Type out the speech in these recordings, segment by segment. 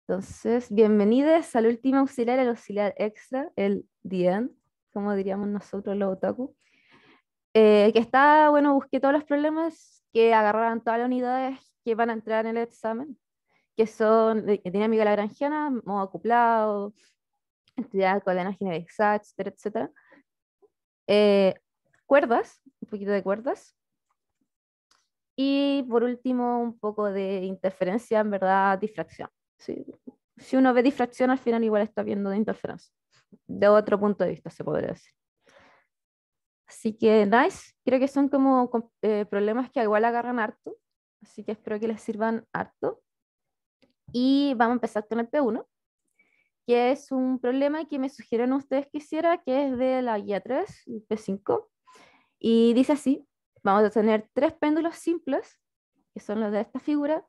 Entonces, bienvenidos al último auxiliar, el auxiliar extra, el DN, como diríamos nosotros los otaku. Que está, bueno, busqué todos los problemas que agarraran todas las unidades que van a entrar en el examen, que son dinámica lagrangiana, modo acoplado, estudiar coordenadas generalizadas, etcétera, etcétera. Eh, Cuerdas, un poquito de cuerdas. Y por último, un poco de interferencia, en verdad, difracción. ¿Sí? Si uno ve difracción, al final igual está viendo de interferencia. De otro punto de vista, se podría decir. Así que, nice. Creo que son como problemas que igual agarran harto. Así que espero que les sirvan harto. Y vamos a empezar con el P1, que es un problema que me sugirieron ustedes que hiciera, que es de la guía 3, el P5. Y dice así, vamos a tener tres péndulos simples, que son los de esta figura.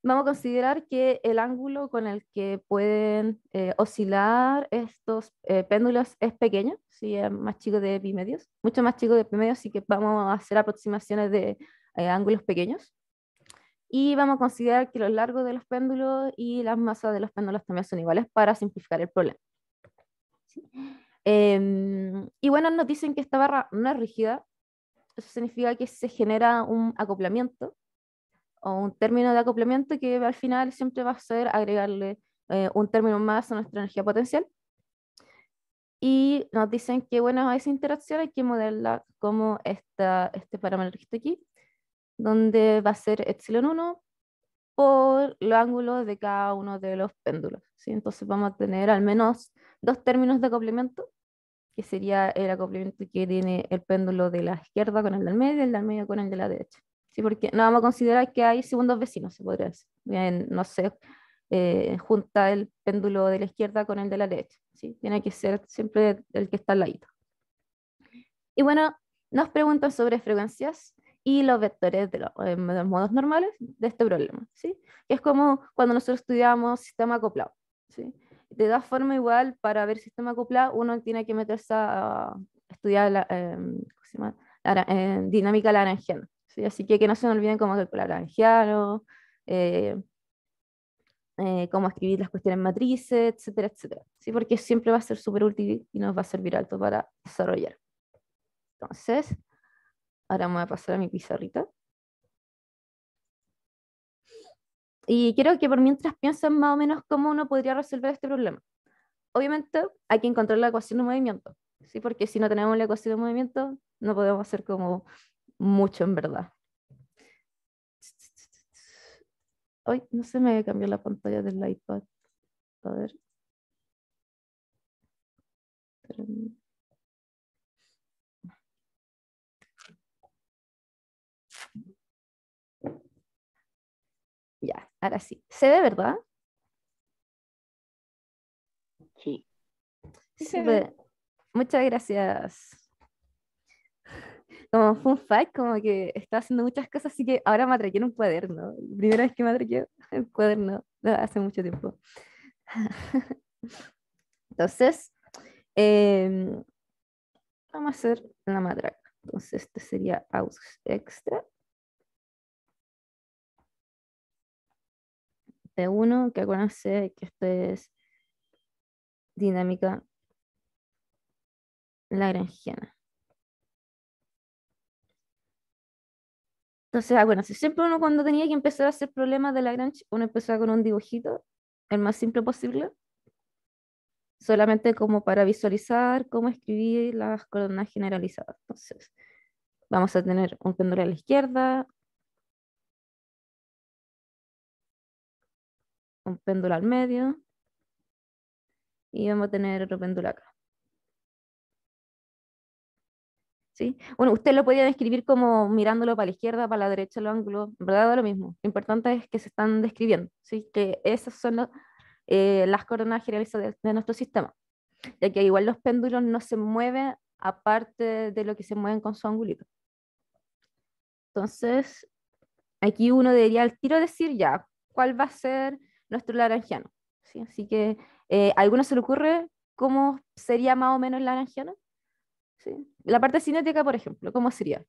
Vamos a considerar que el ángulo con el que pueden oscilar estos péndulos es pequeño, ¿sí? Es más chico de pi medios, mucho más chico de pi medios, así que vamos a hacer aproximaciones de ángulos pequeños. Y vamos a considerar que los largos de los péndulos y las masas de los péndulos también son iguales para simplificar el problema. ¿Sí? Y bueno, nos dicen que esta barra no es rígida, eso significa que se genera un acoplamiento o un término de acoplamiento que al final siempre va a ser agregarle un término más a nuestra energía potencial. Y nos dicen que, bueno, a esa interacción hay que modelarla como este parámetro que está aquí, donde va a ser epsilon 1 por los ángulos de cada uno de los péndulos. ¿Sí? Entonces vamos a tener al menos dos términos de acoplamiento, que sería el acoplamiento que tiene el péndulo de la izquierda con el del medio y el del medio con el de la derecha. Sí, porque no vamos a considerar que hay segundos vecinos, se podría decir. Bien, no sé, junta el péndulo de la izquierda con el de la derecha. ¿Sí? Tiene que ser siempre el que está al ladito. Y bueno, nos preguntan sobre frecuencias y los vectores de los modos normales de este problema, ¿sí? Que es como cuando nosotros estudiamos sistema acoplado, ¿sí? De todas formas, igual, para ver sistema acoplado, uno tiene que meterse a estudiar ¿cómo se llama? Dinámica lagrangiana, ¿sí? Así que no se nos olviden cómo calcular lagrangiano, eh, cómo escribir las cuestiones matrices, etcétera, etcétera, ¿sí? Porque siempre va a ser súper útil y nos va a servir alto para desarrollar. Entonces, ahora me voy a pasar a mi pizarrita. Y quiero que por mientras piensen más o menos cómo uno podría resolver este problema. Obviamente hay que encontrar la ecuación de movimiento, ¿sí? Porque si no tenemos la ecuación de movimiento, no podemos hacer como mucho en verdad. Hoy no se me cambió la pantalla del iPad. A ver. Espérenme. Ya, ahora sí. ¿Se ve, verdad? Sí, sí se ve. Súper. Muchas gracias. Como fun fact, como que estaba haciendo muchas cosas, así que ahora me atraqué en un cuaderno. Primera vez que me atraqué en un cuaderno hace mucho tiempo. Entonces, em, vamos a hacer la matraca. Entonces, este sería aux extra de uno, que acuérdense que esto es dinámica lagrangiana. Entonces, acuérdense, siempre uno cuando tenía que empezar a hacer problemas de Lagrange, uno empezaba con un dibujito, el más simple posible, solamente como para visualizar cómo escribir las coordenadas generalizadas. Entonces, vamos a tener un péndulo a la izquierda, un péndulo al medio y vamos a tener otro péndulo acá. ¿Sí? Bueno, usted lo podía describir como mirándolo para la izquierda, para la derecha, los ángulos, en verdad da lo mismo. Lo importante es que se están describiendo, ¿sí? Que esas son las coordenadas generalizadas de nuestro sistema, ya que igual los péndulos no se mueven aparte de lo que se mueven con su angulito. Entonces, aquí uno debería al tiro decir ya, ¿cuál va a ser nuestro lagrangiano? ¿Sí? Así que, ¿a alguno se le ocurre cómo sería más o menos el lagrangiano? ¿Sí? La parte cinética, por ejemplo, ¿cómo sería?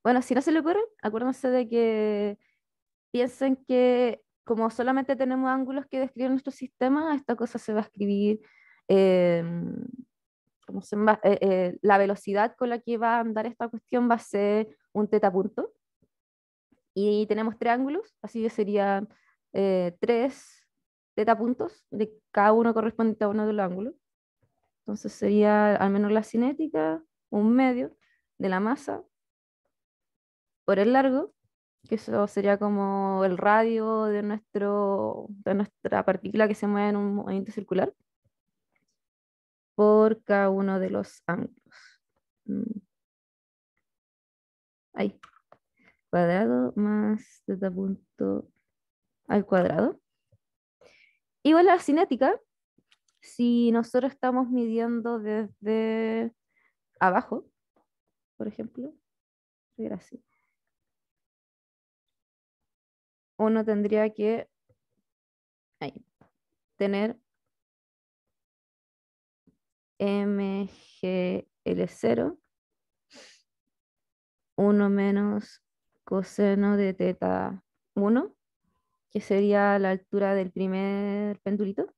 Bueno, si no se le ocurre, acuérdense de que piensen que como solamente tenemos ángulos que describen nuestro sistema, esta cosa se va a escribir, eh, la velocidad con la que va a andar esta cuestión va a ser un teta punto. Y tenemos triángulos, así que serían tres teta puntos, de cada uno correspondiente a uno de los ángulos. Entonces sería al menos la cinética, un medio de la masa por el largo, que eso sería como el radio de nuestra partícula que se mueve en un movimiento circular, por cada uno de los ángulos. Mm, Ahí, cuadrado más teta punto al cuadrado. Igual a la cinética, si nosotros estamos midiendo desde abajo, por ejemplo, era así, uno tendría que ahí, tener mgl0, 1 menos coseno de teta 1, que sería la altura del primer pendulito.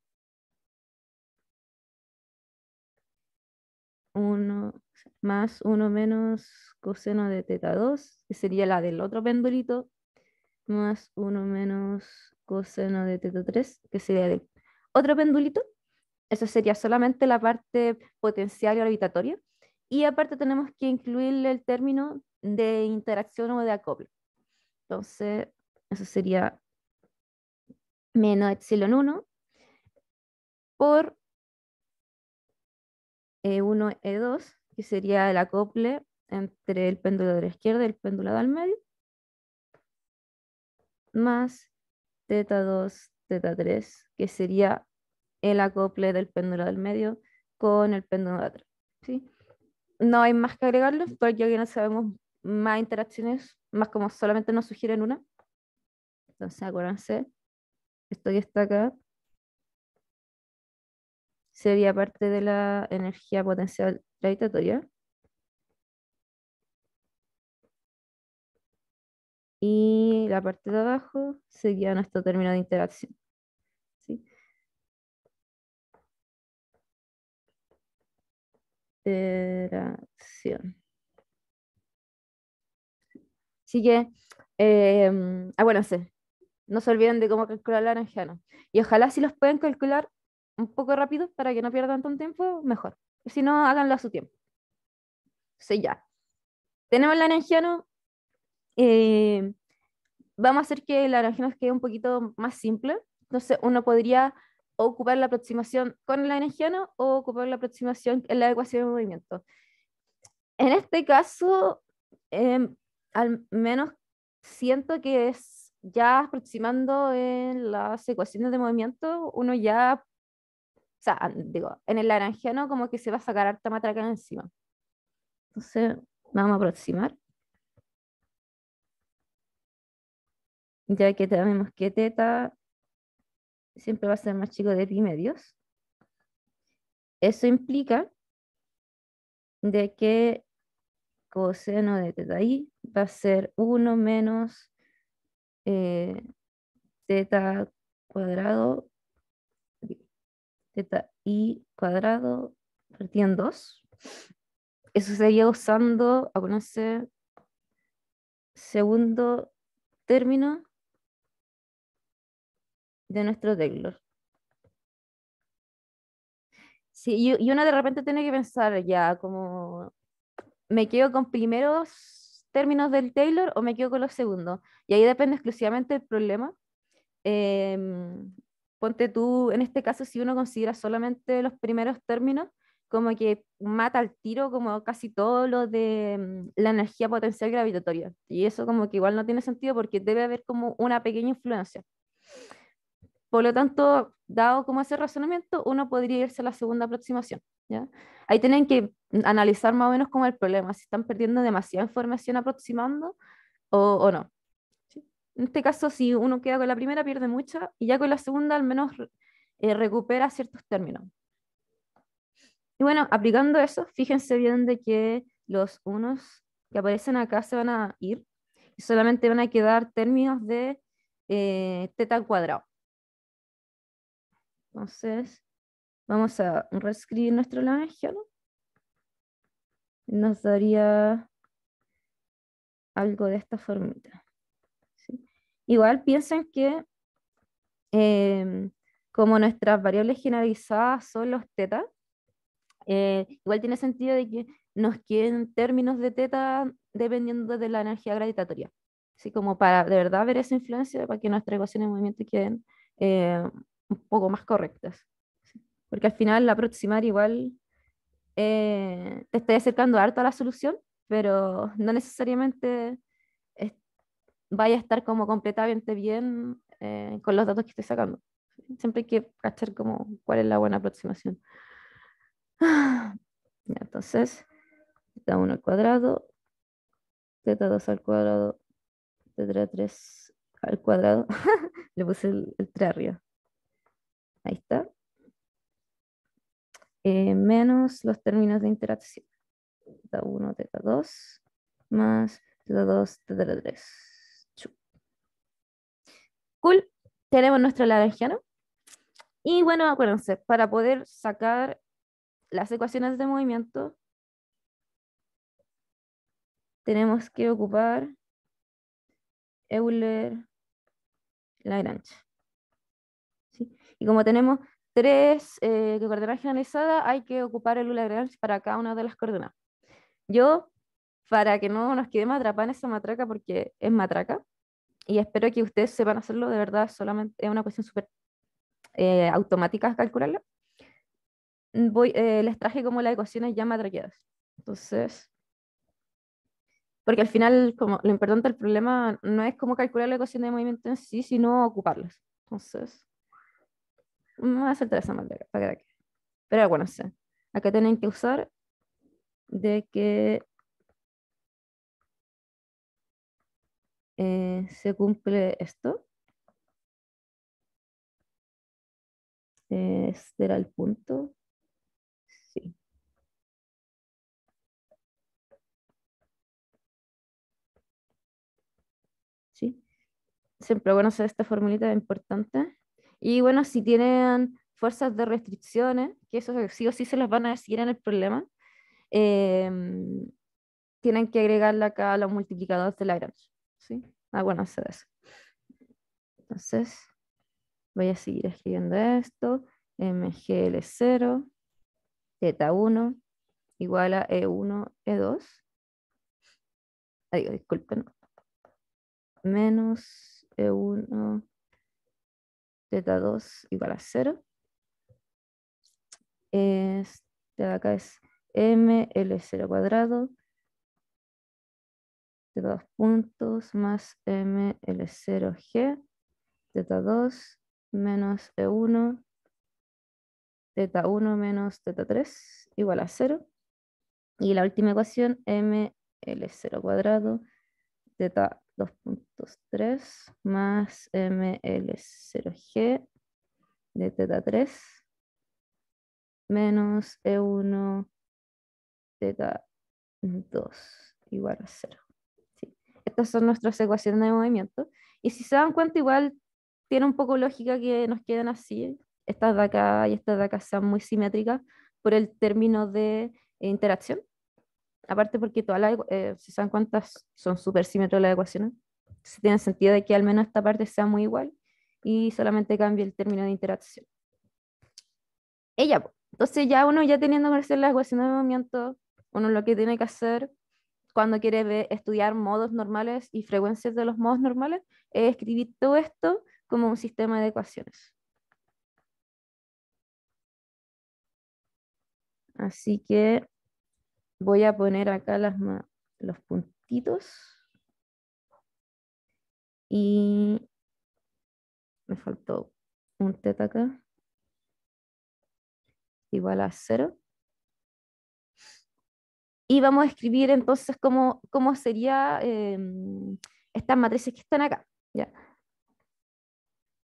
1 más 1 menos coseno de teta 2, que sería la del otro pendulito, más 1 menos coseno de teta 3, que sería del otro pendulito. Eso sería solamente la parte potencial y gravitatoria. Y aparte tenemos que incluirle el término de interacción o de acople. Entonces, eso sería menos epsilon 1 por 1E2, que sería el acople entre el péndulo de la izquierda y el péndulo del medio, más teta 2, teta 3, que sería el acople del péndulo del medio con el péndulo de atrás. ¿Sí? No hay más que agregarlo, porque aquí no sabemos más interacciones, más como solamente nos sugieren una. Entonces, acuérdense, esto que está acá sería parte de la energía potencial gravitatoria. Y la parte de abajo sería nuestro término de interacción. ¿Sí? Interacción. Así que, acuérdense, no se olviden de cómo calcular la Lagrangiano. Y ojalá si los pueden calcular un poco rápido para que no pierdan tanto tiempo, mejor. Si no, háganlo a su tiempo. Sí, ya. Tenemos el Lagrangiano. eh, Vamos a hacer que el Lagrangiano quede un poquito más simple. Entonces, uno podría ocupar la aproximación con el Lagrangiano o ocupar la aproximación en la ecuación de movimiento. En este caso, al menos siento que es ya aproximando en las ecuaciones de movimiento, uno ya, o sea, digo, en el Lagrangiano como que se va a sacar harta matraca encima. Entonces, vamos a aproximar, ya que tenemos que teta siempre va a ser más chico de pi medios. Eso implica de que coseno de teta i va a ser 1 menos eh, teta cuadrado, teta i cuadrado partido en 2. Eso sería usando, acuérdense, segundo término de nuestro Taylor. Sí, y uno de repente tiene que pensar ya como, ¿me quedo con primeros términos del Taylor o me quedo con los segundos? Y ahí depende exclusivamente del problema. Em, Ponte tú, en este caso, si uno considera solamente los primeros términos, como que mata al tiro como casi todo lo de la energía potencial gravitatoria. Y eso como que igual no tiene sentido porque debe haber como una pequeña influencia. Por lo tanto, dado como ese razonamiento, uno podría irse a la segunda aproximación, ¿ya? Ahí tienen que analizar más o menos como el problema, si están perdiendo demasiada información aproximando o no. ¿Sí? En este caso, si uno queda con la primera, pierde mucha, y ya con la segunda al menos recupera ciertos términos. Y bueno, aplicando eso, fíjense bien de que los unos que aparecen acá se van a ir y solamente van a quedar términos de teta al cuadrado. Entonces, vamos a reescribir nuestro lagrangiano. Nos daría algo de esta formita. ¿Sí? Igual piensen que em, como nuestras variables generalizadas son los tetas, igual tiene sentido de que nos queden términos de teta dependiendo de la energía gravitatoria. Así como para de verdad ver esa influencia, para que nuestras ecuaciones de movimiento queden eh, un poco más correctas. ¿Sí? Porque al final la aproximar igual te estoy acercando harto a la solución, pero no necesariamente es- vaya a estar como completamente bien con los datos que estoy sacando. Siempre hay que cachar como cuál es la buena aproximación. Ya, entonces, teta 1 al cuadrado, teta 2 al cuadrado, teta 3 al cuadrado. Le puse el 3 arriba. Ahí está. Menos los términos de interacción. Teta 1, teta 2, más teta 2, teta 3. Cool. Tenemos nuestro lagrangiano. Y bueno, acuérdense, para poder sacar las ecuaciones de movimiento, tenemos que ocupar Euler-Lagrange. ¿Sí? Y como tenemos tres coordenadas generalizadas, hay que ocupar el Euler-Lagrange para cada una de las coordenadas. Yo, para que no nos quedemos atrapados en esa matraca, porque es matraca, y espero que ustedes sepan hacerlo, de verdad, solamente es una cuestión súper automática calcularla. Les traje como las ecuaciones ya matraqueadas. Entonces, porque al final, como lo importante del problema no es cómo calcular la ecuación de movimiento en sí, sino ocuparlas. Entonces, me voy a saltar esa matraca para que. Pero bueno, sé. Acá tienen que usar de que se cumple esto. Este era el punto. Sí, sí. Siempre bueno hacer esta formulita es importante. Y bueno, si tienen fuerzas de restricciones, que eso sí o sí se las van a decir en el problema, em, tienen que agregarle acá a los multiplicadores de Lagrange. ¿Sí? Ah, bueno, hacer eso. Entonces, voy a seguir escribiendo esto. MGL0, teta 1 igual a E1, E2. Disculpen. Menos E1, teta 2 igual a 0. Este de acá es ML0 cuadrado de 2 puntos más ML0G, teta 2 menos E1, teta 1 menos teta 3 igual a 0. Y la última ecuación, ML0 cuadrado, teta 2.3 más ML0G de teta 3 menos E1 teta 2 igual a 0. ¿Sí? Estas son nuestras ecuaciones de movimiento. Y si se dan cuenta, igual tiene un poco lógica que nos queden así. Estas de acá y estas de acá sean muy simétricas por el término de interacción. Aparte porque todas las, si se dan cuenta, son súper simétricas las ecuaciones. Entonces tiene sentido de que al menos esta parte sea muy igual y solamente cambie el término de interacción. Ella, po. Entonces ya uno ya teniendo que hacer las ecuaciones de movimiento, uno lo que tiene que hacer cuando quiere estudiar modos normales y frecuencias de los modos normales es escribir todo esto como un sistema de ecuaciones. Así que voy a poner acá los puntitos y me faltó un teta acá igual a 0. Y vamos a escribir entonces cómo sería estas matrices que están acá. ¿Ya?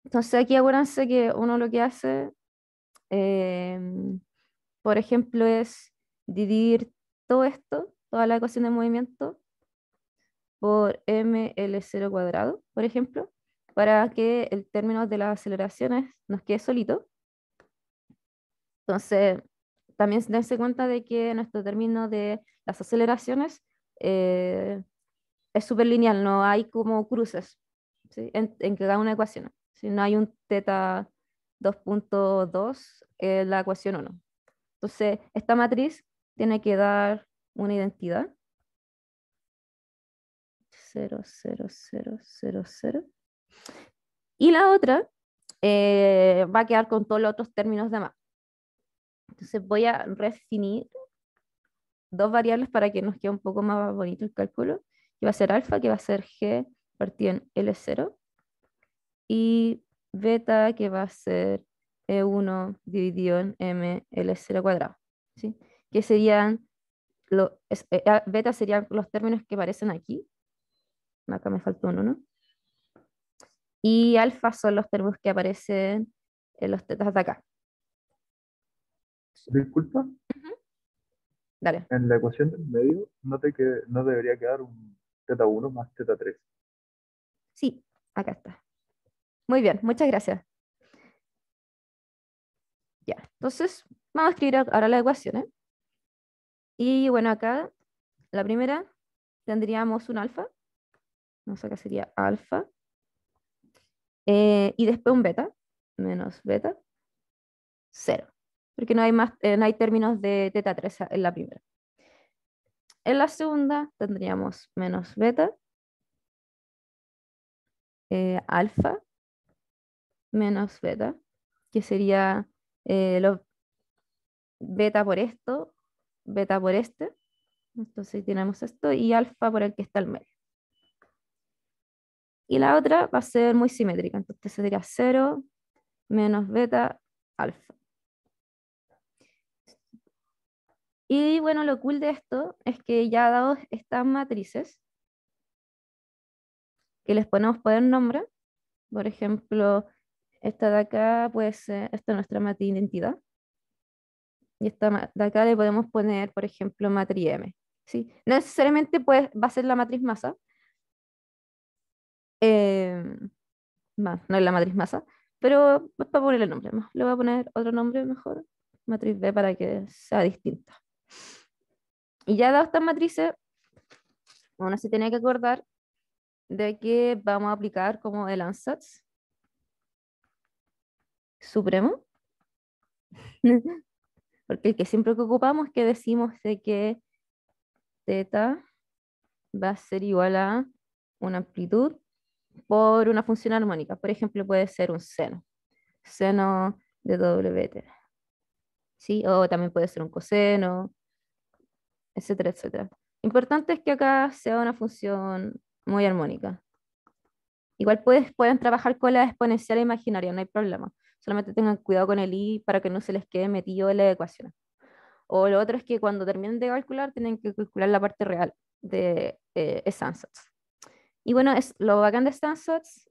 Entonces aquí acuérdense que uno lo que hace, em, por ejemplo, es dividir todo esto, toda la ecuación de movimiento, por ml0 cuadrado, por ejemplo, para que el término de las aceleraciones nos quede solito. Entonces, también dense cuenta de que nuestro término de las aceleraciones eh, es súper lineal, no hay como cruces, ¿sí? En cada una ecuación. Si no hay un teta 2.2 en la ecuación 1. Entonces, esta matriz tiene que dar una identidad. 0, 0, 0, 0, 0. Y la otra va a quedar con todos los otros términos de más. Entonces voy a redefinir dos variables para que nos quede un poco más bonito el cálculo, que va a ser alfa, que va a ser g partido en L0, y beta, que va a ser E1 dividido en m L0 cuadrado, ¿sí? Que serían, beta serían los términos que aparecen aquí, acá me faltó uno, ¿no? Y alfa son los términos que aparecen en los tetas de acá. Disculpa, Dale. en la ecuación del medio note que no debería quedar un teta 1 más teta 3. Sí, acá está. Muy bien, muchas gracias. Ya, entonces vamos a escribir ahora las ecuaciones. Y bueno, acá la primera tendríamos un alfa. Vamos acá sería alfa. Y después un beta, menos beta, 0. Porque no hay más, no hay términos de teta 3 en la primera. En la segunda tendríamos menos beta, alfa, menos beta, que sería lo beta por esto, beta por este. Entonces tenemos esto y alfa por el que está al medio. Y la otra va a ser muy simétrica, entonces sería 0 menos beta alfa. Y bueno, lo cool de esto es que ya dados estas matrices, que les podemos poner nombre, por ejemplo, esta de acá puede ser, esta es nuestra matriz de identidad, y esta de acá le podemos poner, por ejemplo, matriz M, ¿sí? No necesariamente pues, va a ser la matriz masa, eh, no es la matriz masa, pero es para ponerle nombre, le voy a poner otro nombre mejor, matriz B para que sea distinta. Y ya dadas estas matrices, uno se tiene que acordar de que vamos a aplicar como el ansatz supremo, porque el que siempre que ocupamos es que decimos de que teta va a ser igual a una amplitud por una función armónica. Por ejemplo, puede ser un seno, seno de WT, ¿sí? O también puede ser un coseno, etcétera, etcétera. Importante es que acá sea una función muy armónica. Igual pueden trabajar con la exponencial imaginaria, no hay problema. Solamente tengan cuidado con el i para que no se les quede metido en la ecuación. O lo otro es que cuando terminen de calcular, tienen que calcular la parte real de ese ansatz. Y bueno, lo bacán de este ansatz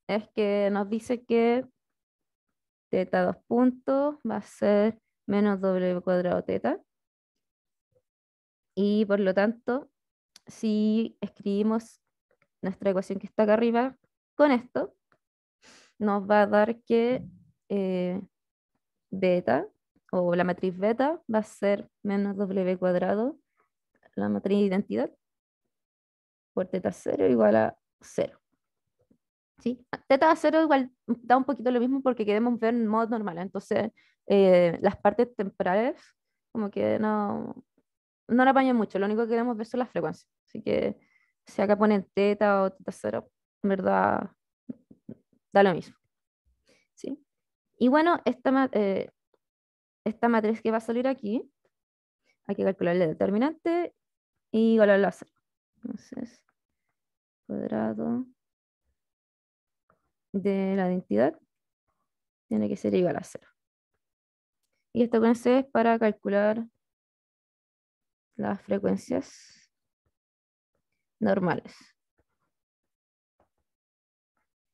es que nos dice que teta 2 puntos va a ser menos w cuadrado teta. Y por lo tanto, si escribimos nuestra ecuación que está acá arriba con esto, nos va a dar que eh, beta, o la matriz beta, va a ser menos w cuadrado, la matriz de identidad, por teta 0 igual a 0. ¿Sí? Teta 0 igual da un poquito lo mismo porque queremos ver en modo normal. Entonces, las partes temporales como que no la apañan mucho. Lo único que queremos ver son las frecuencias. Así que si acá ponen teta o teta 0, en verdad da lo mismo. ¿Sí? Y bueno, esta matriz que va a salir aquí, hay que calcular el determinante y igualarlo a 0. Entonces, cuadrado de la identidad tiene que ser igual a 0. Y esto con C es para calcular las frecuencias normales.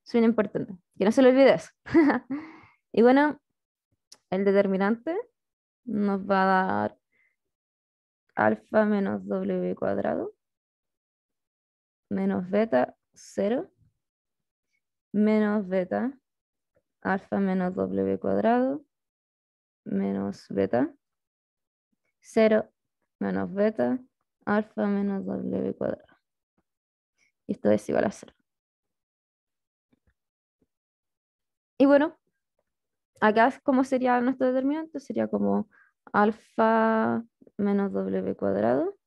Es bien importante, que no se lo olvide eso. Y bueno, el determinante nos va a dar alfa menos w cuadrado menos beta, 0, menos beta, alfa menos w cuadrado, menos beta, 0, menos beta, alfa menos w cuadrado. Y esto es igual a 0. Y bueno, acá, ¿cómo sería nuestro determinante? Sería como alfa menos w cuadrado.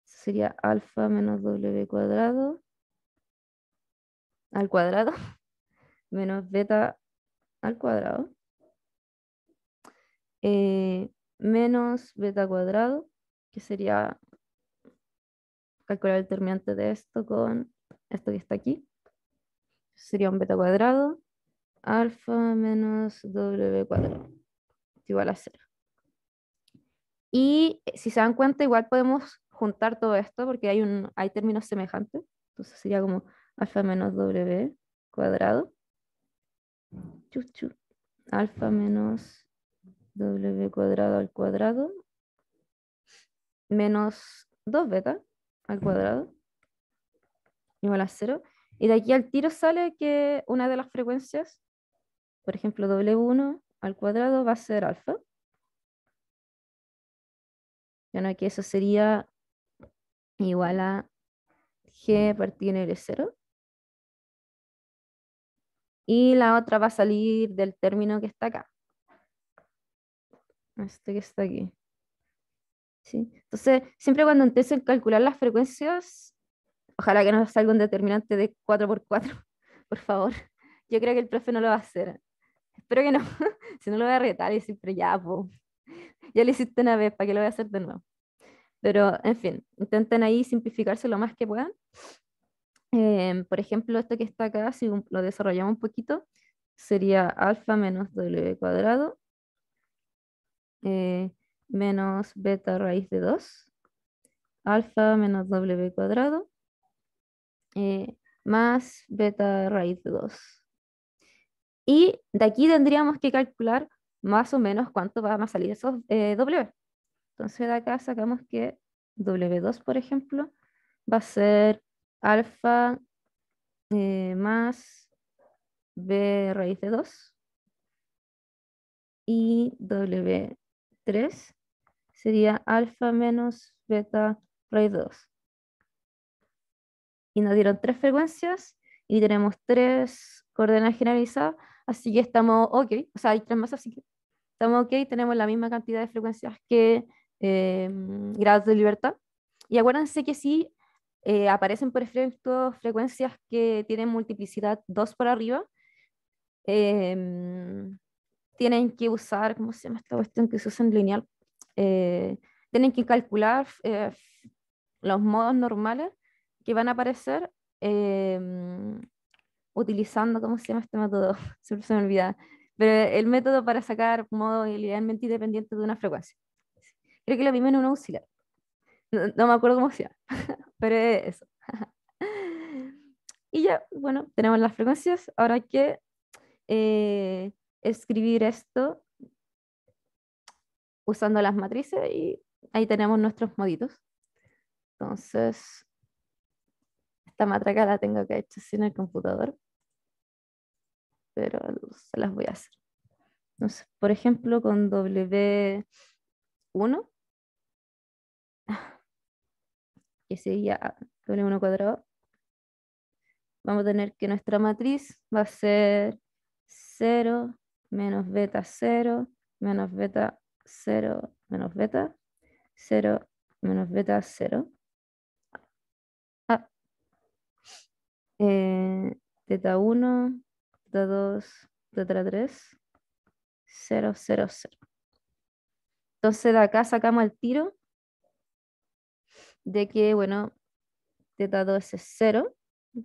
Sería alfa menos w cuadrado al cuadrado menos beta al cuadrado menos beta cuadrado, que sería calcular el determinante de esto con esto que está aquí. Sería un beta cuadrado alfa menos w cuadrado igual a 0. Y si se dan cuenta, igual podemos juntar todo esto porque hay términos semejantes. Entonces sería como alfa menos w cuadrado. Alfa menos w cuadrado al cuadrado menos 2 beta al cuadrado igual a 0. Y de aquí al tiro sale que una de las frecuencias, por ejemplo, W1 al cuadrado va a ser alfa. Bueno, que eso sería igual a G partido en L0. Y la otra va a salir del término que está acá. Este que está aquí. ¿Sí? Entonces, siempre cuando intenten calcular las frecuencias, ojalá que no salga un determinante de 4 por 4, por favor. Yo creo que el profe no lo va a hacer. Espero que no. Si no lo voy a retar y decir, pero ya, po. Ya lo hiciste una vez, ¿para qué lo voy a hacer de nuevo? Pero, en fin, intenten ahí simplificarse lo más que puedan. Por ejemplo, esto que está acá, si lo desarrollamos un poquito, sería alfa menos w cuadrado menos beta raíz de 2, alfa menos w cuadrado más beta raíz de 2. Y de aquí tendríamos que calcular más o menos cuánto van a salir esos W. Entonces de acá sacamos que W2, por ejemplo, va a ser alfa más B raíz de 2 y W3 sería alfa menos beta raíz de 2. Y nos dieron 3 frecuencias y tenemos 3 coordenadas generalizadas, así que estamos ok, o sea, hay 3 más, así que estamos ok, tenemos la misma cantidad de frecuencias que grados de libertad. Y acuérdense que si aparecen, por ejemplo, frecuencias que tienen multiplicidad 2 por arriba, em, tienen que usar, ¿cómo se llama esta cuestión que se usa en lineal? Tienen que calcular los modos normales que van a aparecer utilizando, ¿cómo se llama este método? Siempre se me olvida. Pero el método para sacar modo linealmente independiente de una frecuencia. Creo que lo mismo en un auxiliar. No me acuerdo cómo se llama, pero es eso. Y ya, bueno, tenemos las frecuencias. Ahora hay que escribir esto usando las matrices y ahí tenemos nuestros moditos. Entonces, esta matraca la tengo que hecho así en el computador, pero se las voy a hacer. Entonces, por ejemplo, con W1, que sería W1 cuadrado, vamos a tener que nuestra matriz va a ser 0 menos beta 0 menos beta 0 menos beta 0 menos beta 0. Ah, teta 1, teta 2, teta 3, 0, 0, 0. Entonces de acá sacamos el tiro de que, bueno, teta 2 es 0,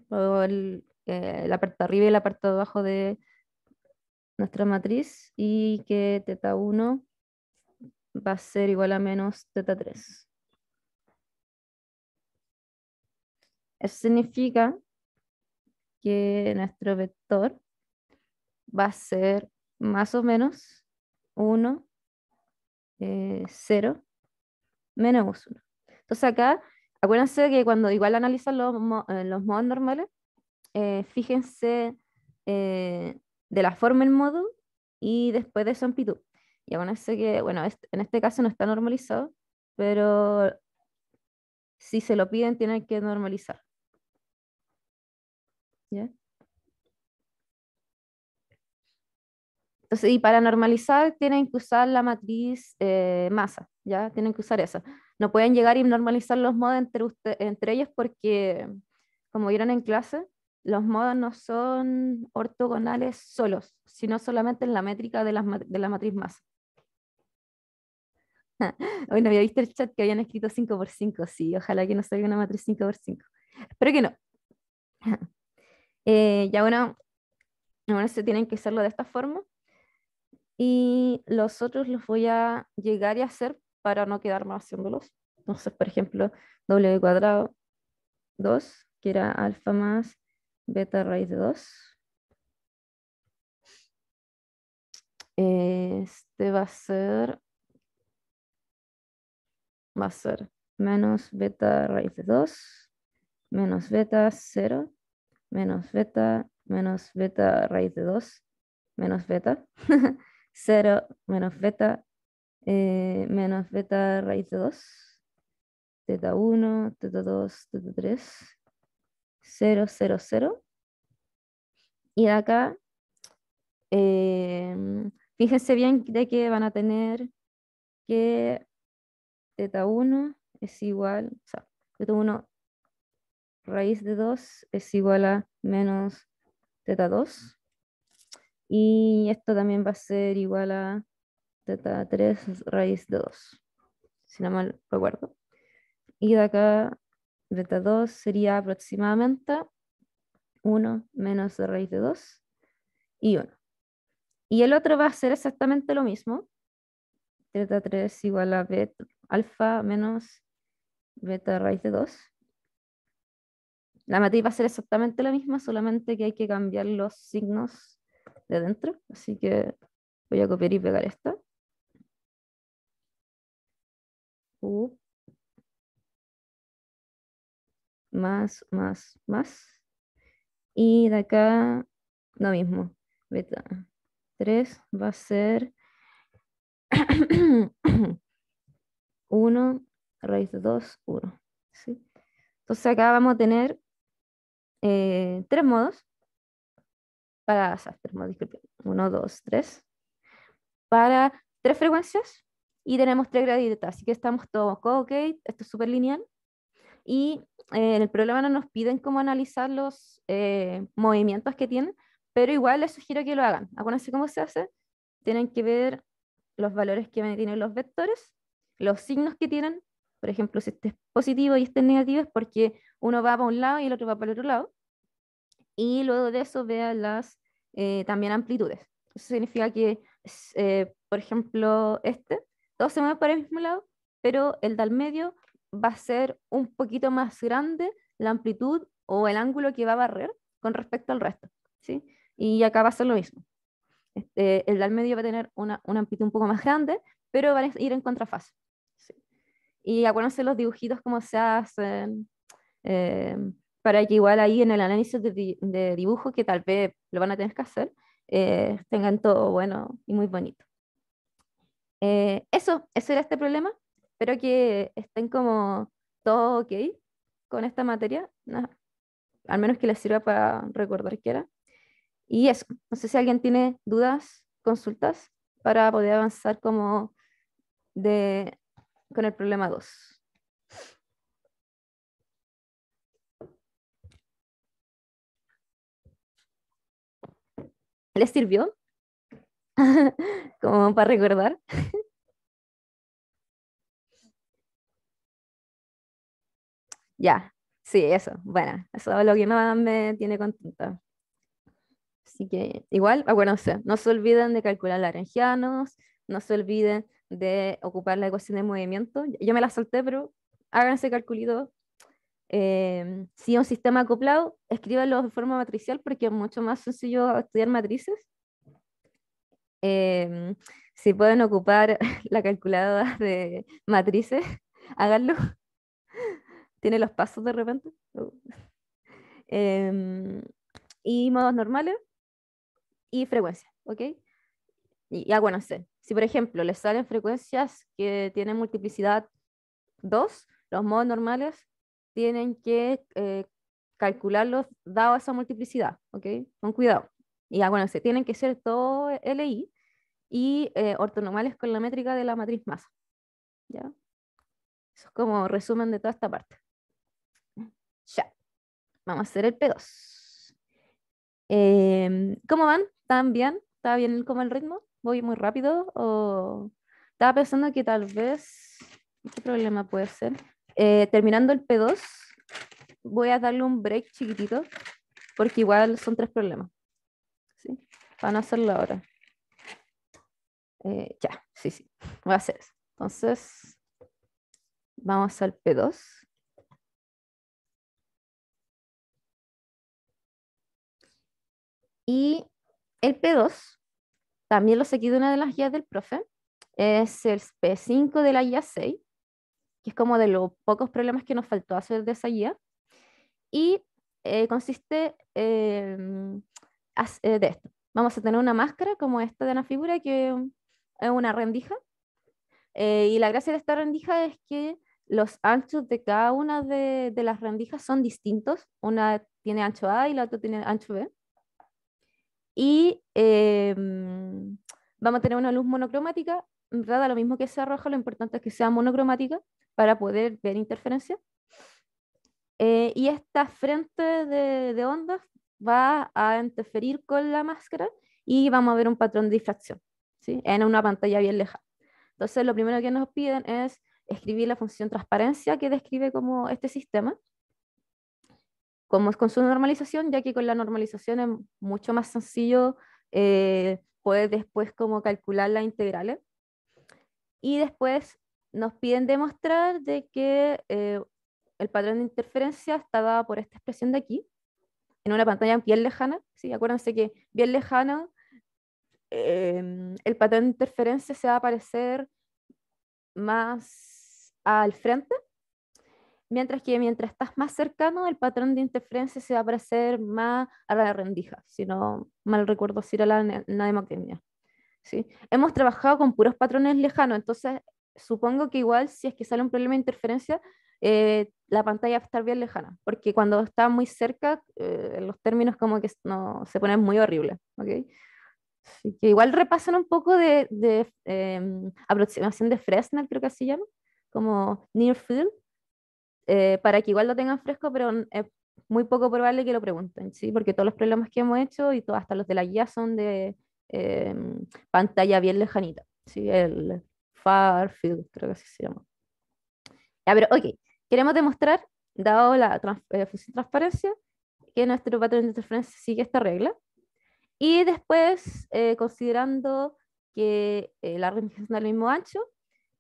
o la parte de arriba y la parte de abajo de nuestra matriz, y que teta 1 va a ser igual a menos teta 3. Eso significa que nuestro vector va a ser más o menos 1, 0, menos 1. Entonces acá Acuérdense que cuando igual analizan los modos normales, fíjense de la forma del modo y después de su amplitud. Y acuérdense que, bueno, en este caso no está normalizado, pero si se lo piden tienen que normalizar. ¿Ya? Entonces, y para normalizar tienen que usar la matriz masa, ¿ya? Tienen que usar esa. No pueden llegar y normalizar los modos entre ellos porque, como vieron en clase, los modos no son ortogonales solos, sino solamente en la métrica de la matriz masa. Hoy no había visto el chat que habían escrito 5 por 5. Sí, ojalá que no salga una matriz 5 por 5. Espero que no. Ya bueno, se tienen que hacerlo de esta forma. Y los otros los voy a llegar y hacer para no quedarme haciéndolos. Entonces, por ejemplo, w cuadrado 2, que era alfa más beta raíz de 2. Este va a ser menos beta raíz de 2, menos beta 0, menos beta raíz de 2, menos beta 0, menos beta raíz de 2, teta 1, teta 2, teta 3, 0, 0, 0. Y de acá, fíjense bien de que van a tener que teta 1 es igual, o sea, teta 1 raíz de 2 es igual a menos teta 2. Y esto también va a ser igual a teta 3 raíz de 2, si no mal recuerdo. Y de acá, beta 2 sería aproximadamente 1 menos raíz de 2 y 1. Y el otro va a ser exactamente lo mismo. Teta 3 igual a beta, alfa menos beta raíz de 2. La matriz va a ser exactamente la misma, solamente que hay que cambiar los signos de dentro. Así que voy a copiar y pegar esta. U más. Y de acá lo mismo. Beta 3 va a ser 1 raíz de 2, 1. ¿Sí? Entonces acá vamos a tener 3 modos para, o sea, 3 modos, disculpe, 1, 2, 3, para 3 frecuencias y tenemos 3 gradientes, así que estamos todos ok, esto es súper lineal. Y en el programa no nos piden cómo analizar los movimientos que tienen, pero igual les sugiero que lo hagan. Acuérdense cómo se hace. Tienen que ver los valores que tienen los vectores, los signos que tienen. Por ejemplo, si este es positivo y este es negativo, es porque uno va para un lado y el otro va para el otro lado. Y luego de eso vean las también amplitudes. Eso significa que, por ejemplo, todo se mueve para el mismo lado, pero el del medio va a ser un poquito más grande la amplitud o el ángulo que va a barrer con respecto al resto, ¿sí? Y acá va a ser lo mismo. El del medio va a tener una amplitud un poco más grande, pero van a ir en contrafase, ¿sí? Y acuérdense los dibujitos cómo se hacen, eh, para que igual ahí en el análisis de dibujo, que tal vez lo van a tener que hacer, tengan todo bueno y muy bonito. Eso era este problema. Espero que estén como todo ok con esta materia, ¿no? Al menos que les sirva para recordar qué era. Y eso, no sé si alguien tiene dudas, consultas, para poder avanzar como de, con el problema 2. ¿Les sirvió? Como para recordar. Ya, sí, eso. Bueno, eso es lo que más me tiene contenta. Así que igual, acuérdense, no se olviden de calcular lagrangianos, no se olviden de ocupar la ecuación de movimiento. Yo me la salté, pero háganse calculito. Si un sistema acoplado, escríbanlo de forma matricial porque es mucho más sencillo estudiar matrices. Em, si pueden ocupar la calculadora de matrices, háganlo. tiene los pasos de repente. Em, y modos normales y frecuencia, ¿ok? Y acuérdense, si por ejemplo les salen frecuencias que tienen multiplicidad 2, los modos normales tienen que calcularlos dado esa multiplicidad, ¿ok? Con cuidado. Y acuérdense, tienen que ser todo LI y ortonormales con la métrica de la matriz masa, ¿ya? Eso es como resumen de toda esta parte. Ya, vamos a hacer el P2. ¿Cómo van? ¿Están bien? ¿Está bien como el ritmo? ¿Voy muy rápido? ¿O estaba pensando que tal vez, ¿qué problema puede ser? Terminando el P2, voy a darle un break chiquitito, porque igual son 3 problemas, ¿sí? Van a hacerlo ahora. Ya, sí, sí, voy a hacer eso. Entonces, vamos al P2. Y el P2, también lo saqué de una de las guías del profe, es el P5 de la guía 6, que es como de los pocos problemas que nos faltó hacer de esa guía. Y consiste de esto. Vamos a tener una máscara como esta de una figura que es una rendija. Y la gracia de esta rendija es que los anchos de cada una de las rendijas son distintos. Una tiene ancho A y la otra tiene ancho B. Y vamos a tener una luz monocromática. En verdad, da lo mismo que sea roja, lo importante es que sea monocromática para poder ver interferencia. Y esta frente de ondas va a interferir con la máscara y vamos a ver un patrón de difracción, ¿sí? En una pantalla bien lejana. Entonces, lo primero que nos piden es escribir la función transparencia que describe como este sistema, como es con su normalización, ya que con la normalización es mucho más sencillo poder después como calcular las integrales. Y después nos piden demostrar de que el patrón de interferencia está dado por esta expresión de aquí, en una pantalla bien lejana, ¿sí? Acuérdense que bien lejano, el patrón de interferencia se va a aparecer más al frente, mientras que mientras estás más cercano, el patrón de interferencia se va a aparecer más a la rendija, si no mal recuerdo si era la nemoctemia. ¿Sí? Hemos trabajado con puros patrones lejanos, entonces supongo que igual si es que sale un problema de interferencia, la pantalla va a estar bien lejana, porque cuando está muy cerca, los términos como que no, se ponen muy horribles, ¿ok? Así que igual repasan un poco de aproximación de Fresnel, creo que así llama, como Near Field, para que igual lo tengan fresco, pero es muy poco probable que lo pregunten, ¿sí? Porque todos los problemas que hemos hecho y hasta los de la guía son de pantalla bien lejanita, ¿sí? El Far Field, creo que así se llama. Ya, pero ok, queremos demostrar, dado la función transparencia, que nuestro patrón de interferencia sigue esta regla. Y después, considerando que la rendición es del mismo ancho,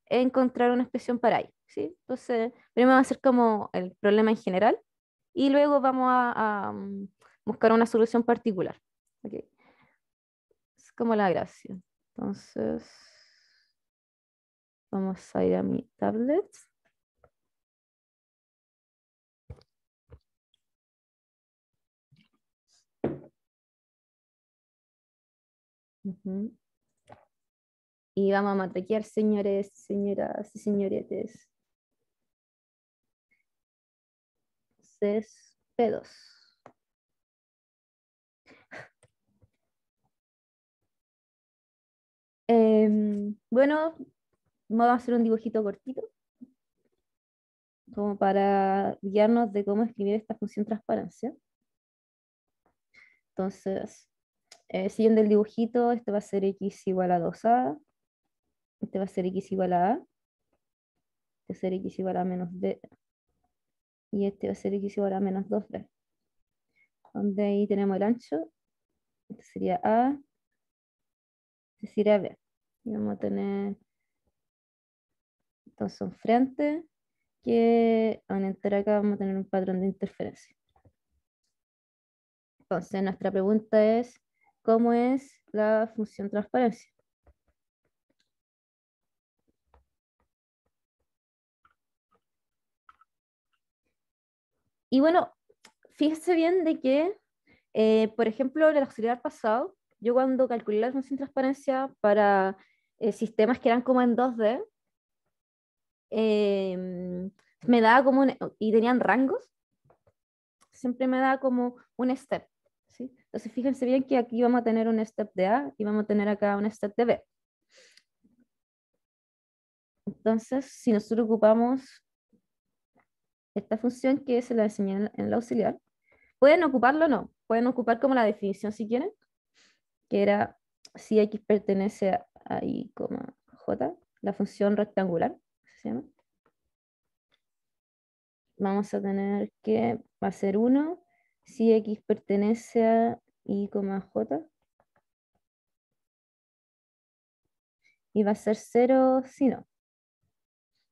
encontrar una expresión para ahí, ¿sí? Entonces, primero vamos a hacer como el problema en general y luego vamos a buscar una solución particular, ¿ok? Es como la gracia. Entonces, vamos a ir a mi tablet. Ujú. Y vamos a matraquear, señores, señoras y señoretes. Entonces, P2. Bueno, vamos a hacer un dibujito cortito, como para guiarnos de cómo escribir esta función transparencia. Entonces, siguiendo el dibujito, este va a ser x igual a 2a, este va a ser x igual a, este va a ser x igual a menos b, y este va a ser x igual a menos 2b. Donde ahí tenemos el ancho, este sería a, este sería b. Y vamos a tener, entonces, un frente, que al entrar acá vamos a tener un patrón de interferencia. Entonces, nuestra pregunta es, ¿cómo es la función transparencia? Y bueno, fíjese bien de que, por ejemplo, en el auxiliar pasado, yo cuando calculé la función de transparencia para sistemas que eran como en 2D, me daba como y tenían rangos, siempre me daba como un step, ¿sí? Entonces fíjense bien que aquí vamos a tener un step de A y vamos a tener acá un step de B. Entonces, si nosotros ocupamos esta función que se la enseñé en el auxiliar, pueden ocuparlo o no, pueden ocupar como la definición si quieren, que era si X pertenece a I, J, la función rectangular, ¿se llama? Vamos a tener que va a ser 1 si X pertenece a I, J, y va a ser 0 si no.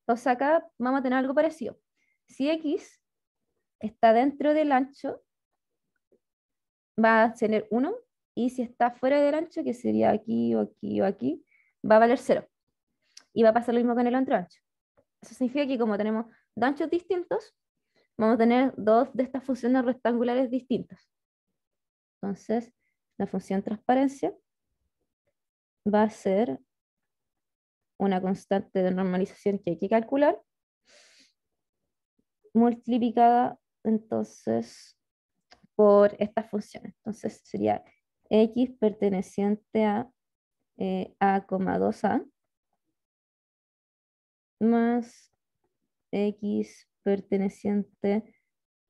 Entonces acá vamos a tener algo parecido. Si X está dentro del ancho, va a tener 1, y si está fuera del ancho, que sería aquí o aquí o aquí, va a valer 0. Y va a pasar lo mismo con el otro ancho. Eso significa que como tenemos dos anchos distintos, vamos a tener dos de estas funciones rectangulares distintas. Entonces, la función transparencia va a ser una constante de normalización que hay que calcular, multiplicada entonces por estas funciones. Entonces sería x perteneciente a A,2A más x perteneciente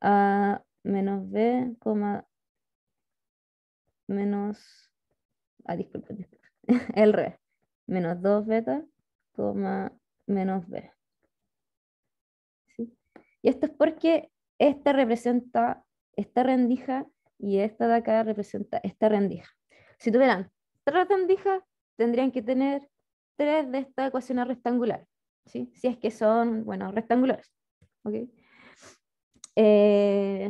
a menos b, menos, disculpe, el revés, menos 2 beta, menos b. ¿Sí? Y esto es porque esta representa esta rendija y esta de acá representa esta rendija. Si tuvieran tres rendijas, tendrían que tener tres de estas ecuaciones rectangulares, ¿sí? Si es que son, bueno, rectangulares. ¿Okay?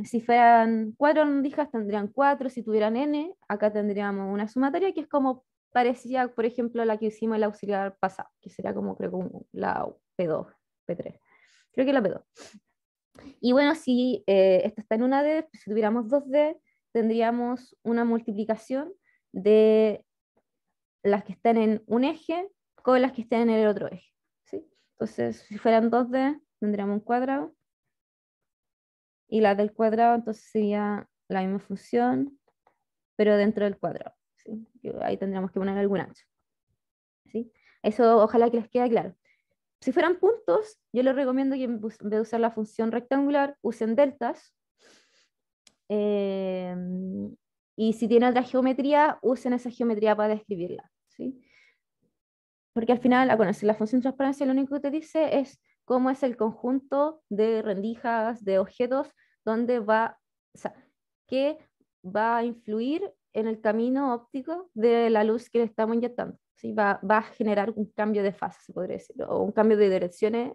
Si fueran cuatro rendijas, tendrían cuatro. Si tuvieran n, acá tendríamos una sumatoria que es como parecía, por ejemplo, la que hicimos en el auxiliar pasado, que sería como, creo, como la P2, P3. Creo que la P2. Y bueno, si esta está en una D, si tuviéramos 2D, tendríamos una multiplicación de las que están en un eje con las que estén en el otro eje, ¿sí? Entonces, si fueran 2D, tendríamos un cuadrado, y la del cuadrado entonces sería la misma función, pero dentro del cuadrado, ¿sí? Ahí tendríamos que poner algún ancho, ¿sí? Eso ojalá que les quede claro. Si fueran puntos, yo les recomiendo que en vez de usar la función rectangular, usen deltas. Y si tienen otra geometría, usen esa geometría para describirla, ¿sí? Porque al final, si la función transparencia lo único que te dice es cómo es el conjunto de rendijas, de objetos, donde va, o sea, que va a influir en el camino óptico de la luz que le estamos inyectando, ¿sí? Va a generar un cambio de fase, se podría decir, o un cambio de direcciones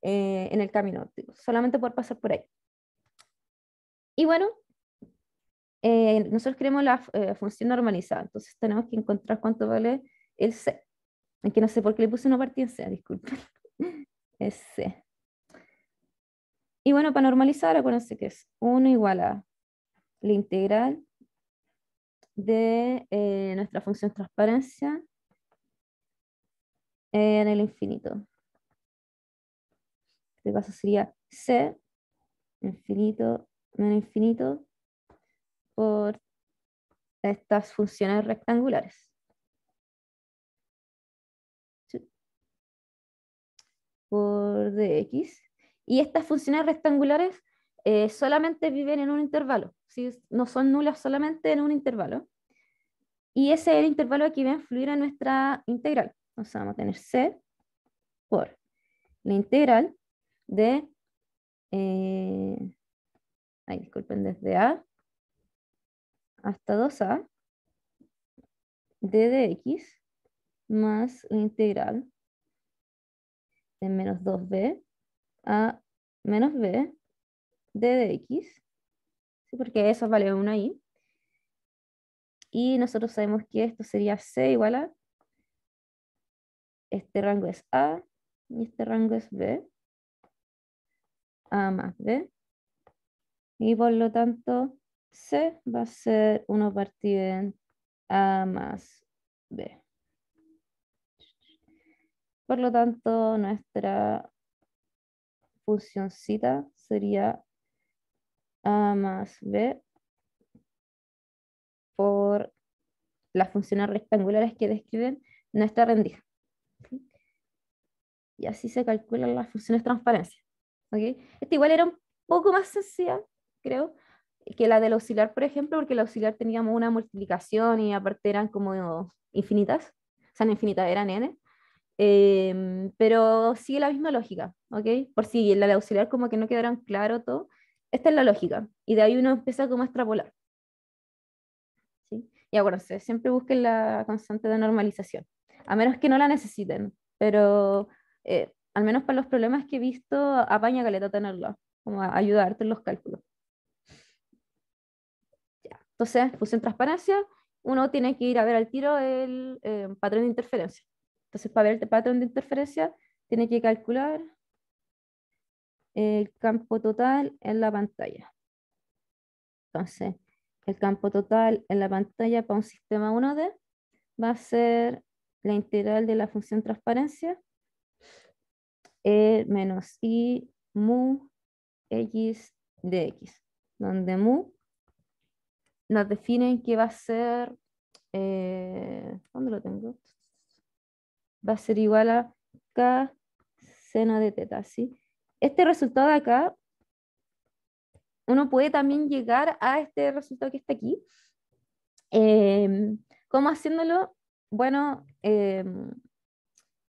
en el camino óptico, solamente por pasar por ahí. Y bueno, nosotros queremos la función normalizada, entonces tenemos que encontrar cuánto vale el C. Aunque no sé por qué le puse una partida en C, disculpen. Es C. Y bueno, para normalizar, acuérdense que es 1 igual a la integral de nuestra función transparencia en el infinito. En este caso sería C, infinito menos infinito, por estas funciones rectangulares. ¿Sí? Por dx. Y estas funciones rectangulares solamente viven en un intervalo, ¿sí? No son nulas solamente en un intervalo. Y ese es el intervalo que va a influir en nuestra integral. O sea, vamos a tener c por la integral de, disculpen, desde a hasta 2a de dx más la integral de menos 2b a menos b de dx, ¿sí? Porque eso vale 1 ahí. Y nosotros sabemos que esto sería c igual a, este rango es a y este rango es b, a más b Y por lo tanto, C va a ser 1 partido en A más B. Por lo tanto, nuestra funcióncita sería A más B por las funciones rectangulares que describen nuestra rendija. ¿Sí? Y así se calculan las funciones de transparencia. ¿Ok? Esta igual era un poco más sencilla, creo, que la del auxiliar, por ejemplo, porque el auxiliar teníamos una multiplicación y aparte eran como infinitas, o sea, no infinitas, eran n. Pero sigue la misma lógica, ¿ok? Por si la de auxiliar como que no quedaron claro todo, esta es la lógica. Y de ahí uno empieza como a extrapolar, ¿sí? Y acuérdense, siempre busquen la constante de normalización, a menos que no la necesiten, pero al menos para los problemas que he visto, apaña caleta tenerla, como a ayudarte en los cálculos. Ya. Entonces, función transparencia, uno tiene que ir a ver al tiro el patrón de interferencia. Entonces, para ver el patrón de interferencia, tiene que calcular el campo total en la pantalla. Entonces, el campo total en la pantalla para un sistema 1D va a ser la integral de la función transparencia menos i mu x de x, donde mu nos definen que va a ser, ¿dónde lo tengo? Va a ser igual a k seno de teta, ¿sí? Este resultado de acá, uno puede también llegar a este resultado que está aquí. ¿Cómo haciéndolo? Bueno,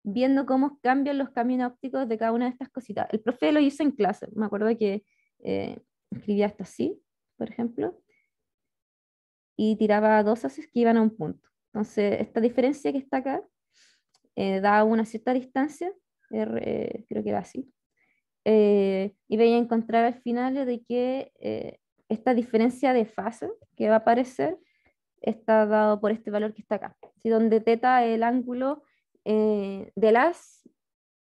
viendo cómo cambian los caminos ópticos de cada una de estas cositas. El profe lo hizo en clase, me acuerdo que escribía esto así, por ejemplo, y tiraba dos haces que iban a un punto. Entonces, esta diferencia que está acá da una cierta distancia, creo que era así, y voy a encontrar al final de que esta diferencia de fase que va a aparecer está dado por este valor que está acá, ¿sí? Donde teta es el ángulo de las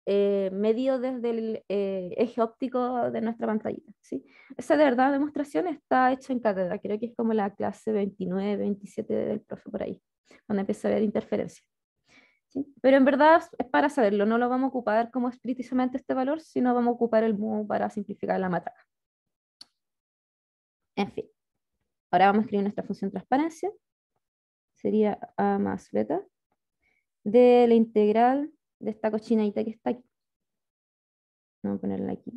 medido desde el eje óptico de nuestra pantallita, ¿sí? Esa de verdad demostración está hecha en cátedra, creo que es como la clase 29, 27 del profe por ahí, cuando empieza a ver interferencia. ¿Sí? Pero en verdad es para saberlo, no lo vamos a ocupar como explícitamente este valor, sino vamos a ocupar el mu para simplificar la matraca. En fin, ahora vamos a escribir nuestra función transparencia, sería a más beta, de la integral de esta cochinadita que está aquí. Vamos a ponerla aquí.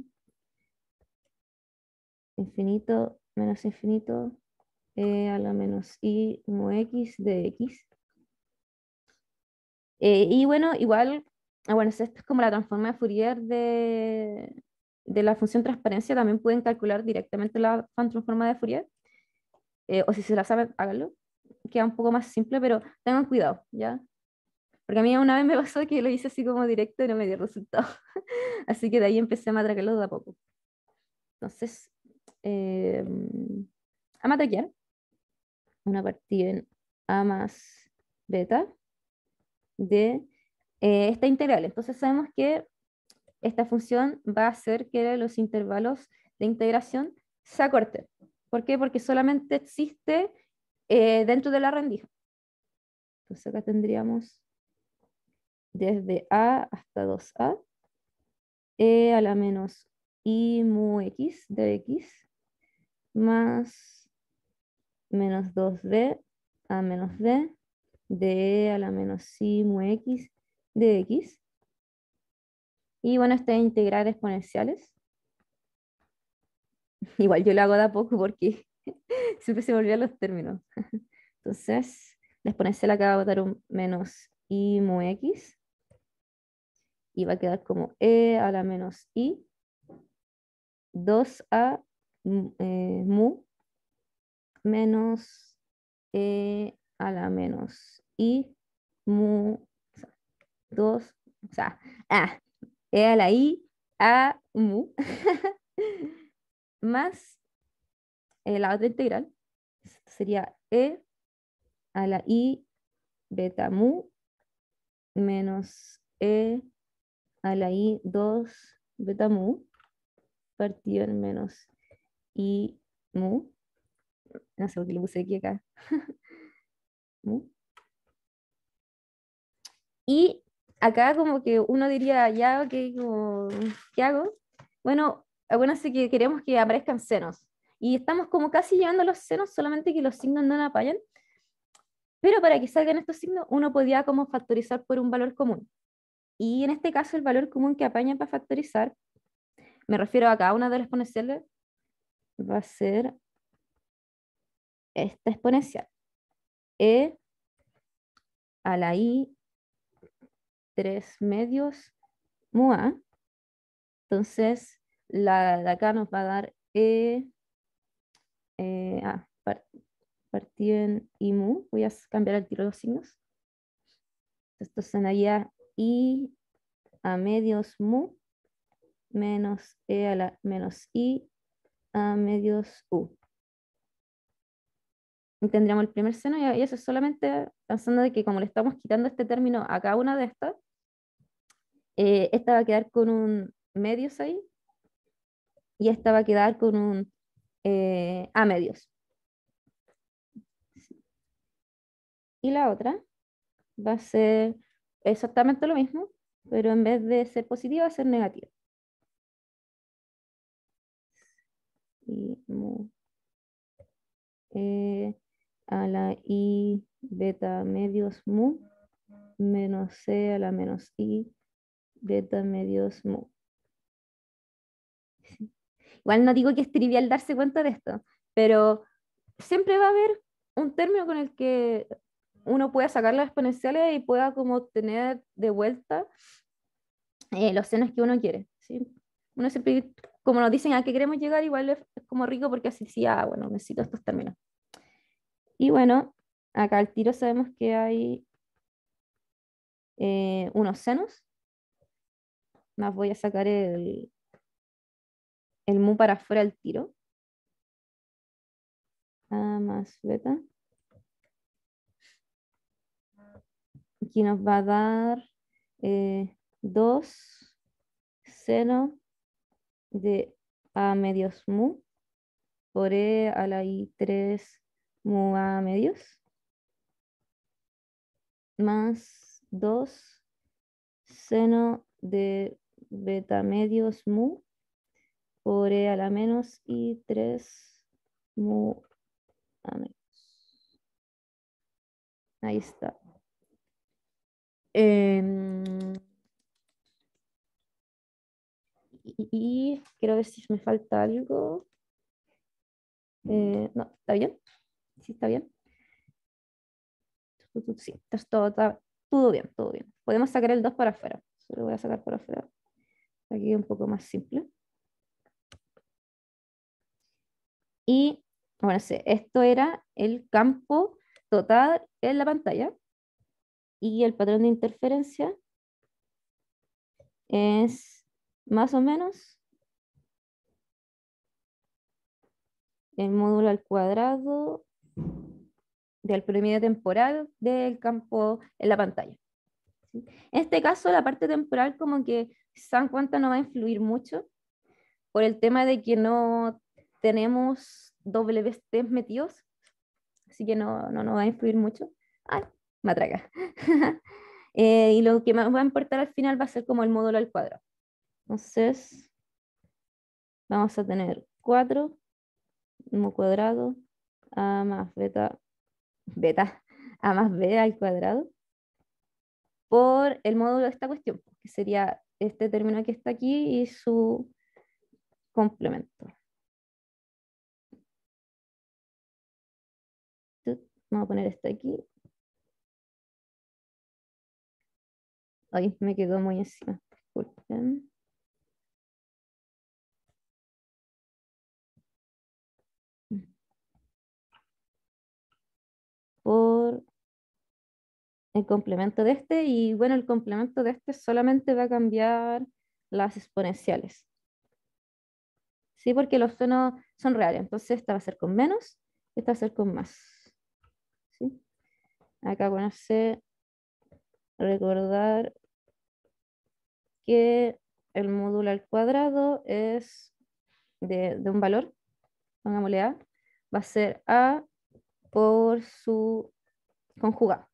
Infinito menos infinito a la menos i mu x de x. Y bueno, igual, bueno, esta es como la transforma de Fourier de la función transparencia, también pueden calcular directamente la transforma de Fourier, o si se la saben, háganlo, queda un poco más simple, pero tengan cuidado, ¿ya? Porque a mí una vez me pasó que lo hice así como directo y no me dio resultado, así que de ahí empecé a matraquarlo de a poco. Entonces, a matraquear, una partida en a más beta de esta integral. Entonces sabemos que esta función va a hacer que los intervalos de integración se acorten. ¿Por qué? Porque solamente existe dentro de la rendija. Entonces acá tendríamos desde a hasta 2a a la menos i mu x de x más menos 2b a menos b de a la menos i mu x de x. Y bueno, está integrar exponenciales. Igual yo lo hago de a poco porque siempre se me olvidan los términos. Entonces, la exponencial acá va a dar un menos i mu x y va a quedar como e a la menos i 2a mu menos e a la menos i mu 2, o sea, e a la i a mu más la otra integral. Esto sería e a la i beta mu menos e a la i 2 beta mu partido en menos i mu, no sé por qué lo puse aquí acá, mu. Y acá como que uno diría, ya, ok, como, ¿qué hago? Bueno, acuérdense que queremos que aparezcan senos. Y estamos como casi llegando a los senos, solamente que los signos no nos apañan. Pero para que salgan estos signos, uno podía como factorizar por un valor común. Y en este caso, el valor común que apaña para factorizar, me refiero a cada una de las exponenciales, va a ser esta exponencial. E a la i 3 medios mu a. Entonces, la de acá nos va a dar partido en i mu. Voy a cambiar el tiro de los signos. Esto sonaría i a medios mu menos e a la menos i a medios u. Y tendríamos el primer seno y eso es solamente pensando de que como le estamos quitando este término a cada una de estas, esta va a quedar con un medios ahí y esta va a quedar con un a medios. Y la otra va a ser exactamente lo mismo, pero en vez de ser positiva va a ser negativa. Y mu a la i beta medios mu menos c a la menos i beta medios mu. Sí. Igual no digo que es trivial darse cuenta de esto, pero siempre va a haber un término con el que uno pueda sacar las exponenciales y pueda como tener de vuelta los senos que uno quiere, ¿sí? Uno siempre, como nos dicen a qué queremos llegar, igual es como rico porque así sí, bueno, necesito estos términos. Y bueno, acá al tiro sabemos que hay unos senos, más voy a sacar el mu para afuera del tiro. A más beta. Aquí nos va a dar 2 seno de a medios mu por e a la i 3 mu a medios más 2 seno de beta medios mu por e a la menos i 3 mu a medios. Ahí está. Y quiero ver si me falta algo. No, ¿está bien? Sí, está bien. Sí, está todo bien, todo bien. Podemos sacar el 2 para afuera. Solo voy a sacar para afuera. Aquí un poco más simple. Y bueno, sí, esto era el campo total en la pantalla. Y el patrón de interferencia es más o menos el módulo al cuadrado del promedio temporal del campo en la pantalla. ¿Sí? En este caso, la parte temporal como que se dan cuenta no va a influir mucho por el tema de que no tenemos WT metidos, así que no va a influir mucho. Ay, matraca. Y lo que más va a importar al final va a ser como el módulo al cuadrado. Entonces, vamos a tener 4 mu cuadrado a más beta a más b al cuadrado por el módulo de esta cuestión, que sería este término que está aquí y su complemento. Vamos a poner esto aquí. Ay, me quedó muy encima. Disculpen. Por el complemento de este, y bueno, el complemento de este solamente va a cambiar las exponenciales. Sí, porque los senos son reales, entonces esta va a ser con menos, esta va a ser con más. ¿Sí? Acá ponerse, recordar que el módulo al cuadrado es de un valor, pongámosle A, va a ser A por su conjugado.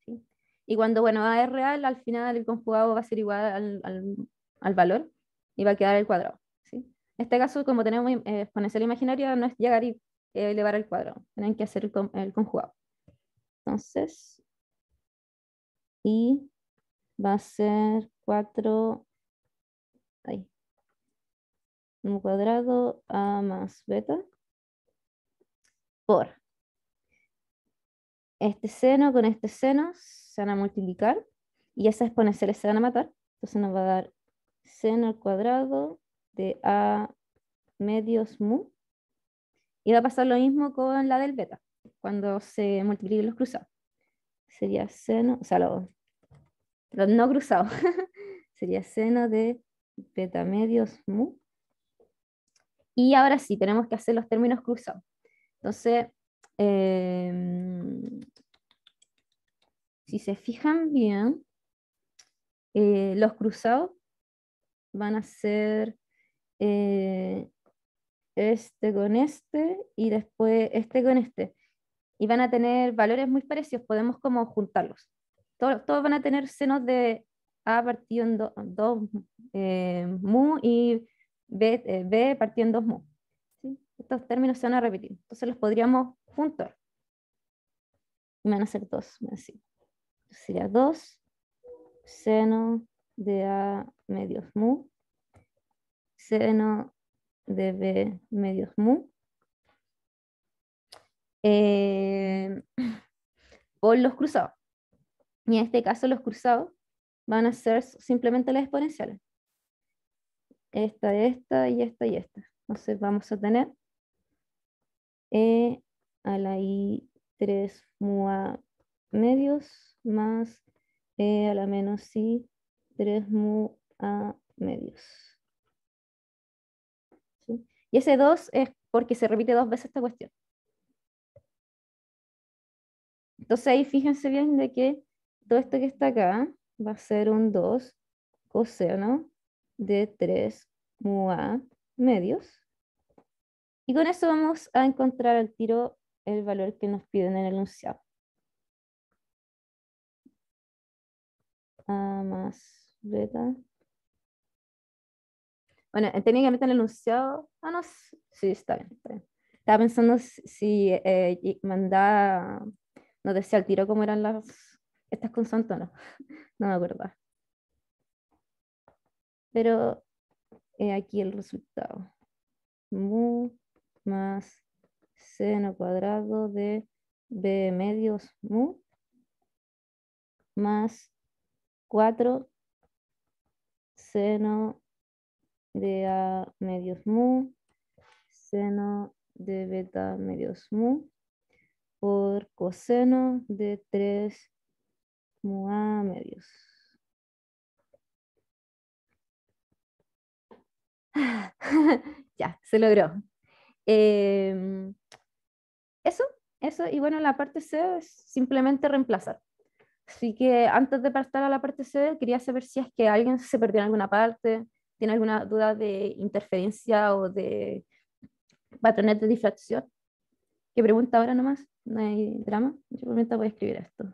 ¿Sí? Y cuando, bueno, A es real, al final el conjugado va a ser igual al valor y va a quedar el cuadrado. ¿Sí? En este caso, como tenemos exponencial imaginaria, no es llegar y elevar al cuadrado. Tienen que hacer el conjugado. Entonces, y va a ser 4, ahí, un cuadrado A más beta por este seno con este seno se van a multiplicar y esas exponenciales se van a matar. Entonces nos va a dar seno al cuadrado de A medios mu. Y va a pasar lo mismo con la del beta, cuando se multipliquen los cruzados. Sería seno, o sea, los no cruzados. Sería seno de beta medios mu. Y ahora sí, tenemos que hacer los términos cruzados. Entonces, si se fijan bien, los cruzados van a ser este con este y después este con este. Y van a tener valores muy parecidos, podemos como juntarlos. Todos van a tener senos de A partido en 2 mu y B partido en 2 mu. ¿Sí? Estos términos se van a repetir, entonces los podríamos juntar. Y van a ser 2, así. Sería 2 seno de A medios mu, seno de B medios mu, por los cruzados. Y en este caso los cruzados van a ser simplemente las exponenciales. Esta y esta y esta. Entonces vamos a tener E a la I 3 mu A medios más E a la menos I 3 mu A medios. ¿Sí? Y ese 2 es porque se repite 2 veces esta cuestión. Entonces ahí fíjense bien de que todo esto que está acá va a ser un 2 coseno de 3 mu A medios. Y con eso vamos a encontrar al tiro el valor que nos piden en el enunciado. A más beta. Bueno, técnicamente en el enunciado. Ah, no, sí, está bien, está bien. Estaba pensando si mandaba, nos decía al tiro cómo eran estas constantes o no. No me acuerdo. Pero aquí el resultado. Mu más seno cuadrado de B medios mu más 4 seno de A medios mu, seno de beta medios mu, por coseno de 3 mu A medios. Ya, se logró. Em, eso, eso, y bueno, la parte C es simplemente reemplazar. Así que antes de pasar a la parte C, quería saber si es que alguien se perdió en alguna parte, tiene alguna duda de interferencia o de patrones de difracción. ¿Qué pregunta ahora nomás? No hay drama. Yo por mientras voy a escribir esto.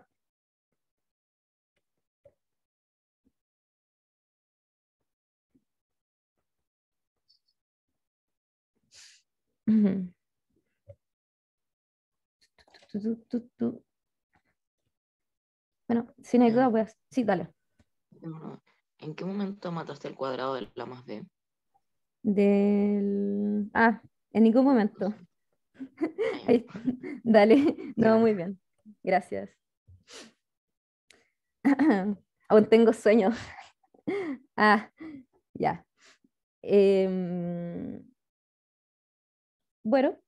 Ujú. Tu. Bueno, si no hay duda, voy a... Sí, dale. Bueno, ¿en qué momento mataste el cuadrado de la más b? Ah, en ningún momento. Ah, Ahí- Dale, no, ya. muy bien. Gracias. Aún tengo sueño. Ah, ya. Em, bueno,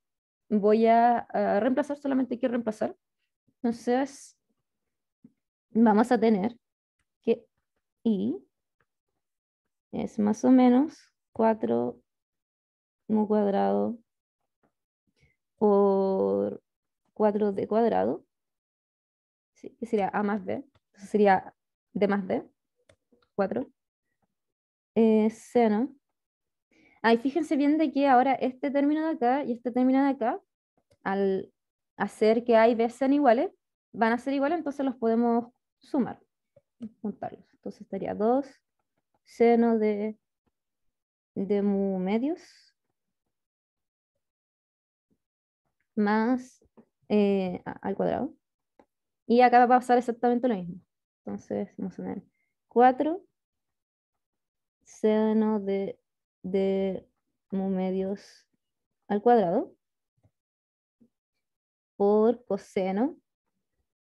voy a reemplazar, solamente hay que reemplazar. Entonces, vamos a tener que I es más o menos 4 mu cuadrado por 4d cuadrado, ¿sí? Que sería A más B. Entonces sería D más D, 4. Seno Ahí fíjense bien de que ahora este término de acá y este término de acá, al hacer que A y B sean iguales, van a ser iguales, entonces los podemos sumar, juntarlos. Entonces estaría 2 seno de mu medios más al cuadrado. Y acá va a pasar exactamente lo mismo. Entonces vamos a tener 4 seno de mu medios al cuadrado por coseno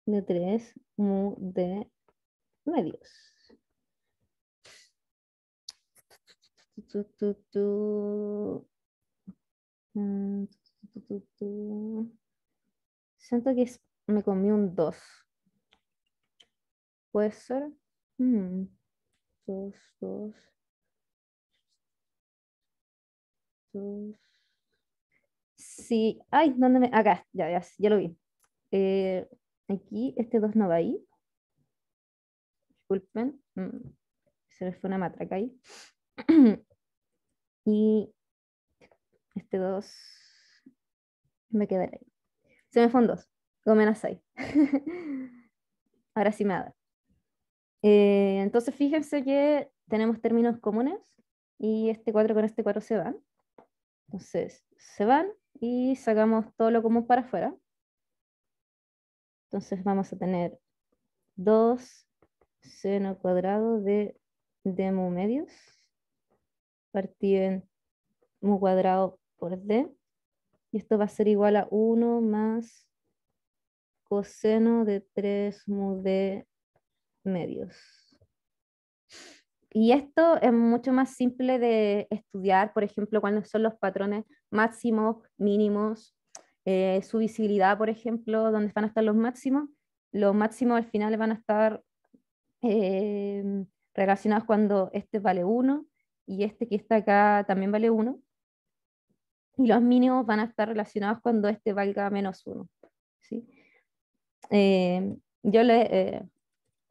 de 3 mu de medios. Tu, tu, tu. Mm, tu. Siento que me comí un 2. ¿Puede ser? 2, 2, 2. Sí, ay, ¿dónde me...? Acá, ya lo vi. Eh, aquí este 2 no va ahí. Disculpen. Se me fue una matraca ahí. Y este 2 me quedará ahí. Se me fue un 2. Como menos 6. Ahora sí me da. Entonces fíjense que tenemos términos comunes y este 4 con este 4 se van. Entonces se van y sacamos todo lo común para afuera. Entonces vamos a tener 2 seno cuadrado de mu medios partido en mu cuadrado por d. Y esto va a ser igual a 1 más coseno de 3 mu d medios. Y esto es mucho más simple de estudiar, por ejemplo, cuáles son los patrones máximos, mínimos, su visibilidad, por ejemplo, dónde van a estar los máximos. Los máximos al final van a estar relacionados cuando este vale 1 y este que está acá también vale 1. Y los mínimos van a estar relacionados cuando este valga menos 1. ¿Sí? Yo les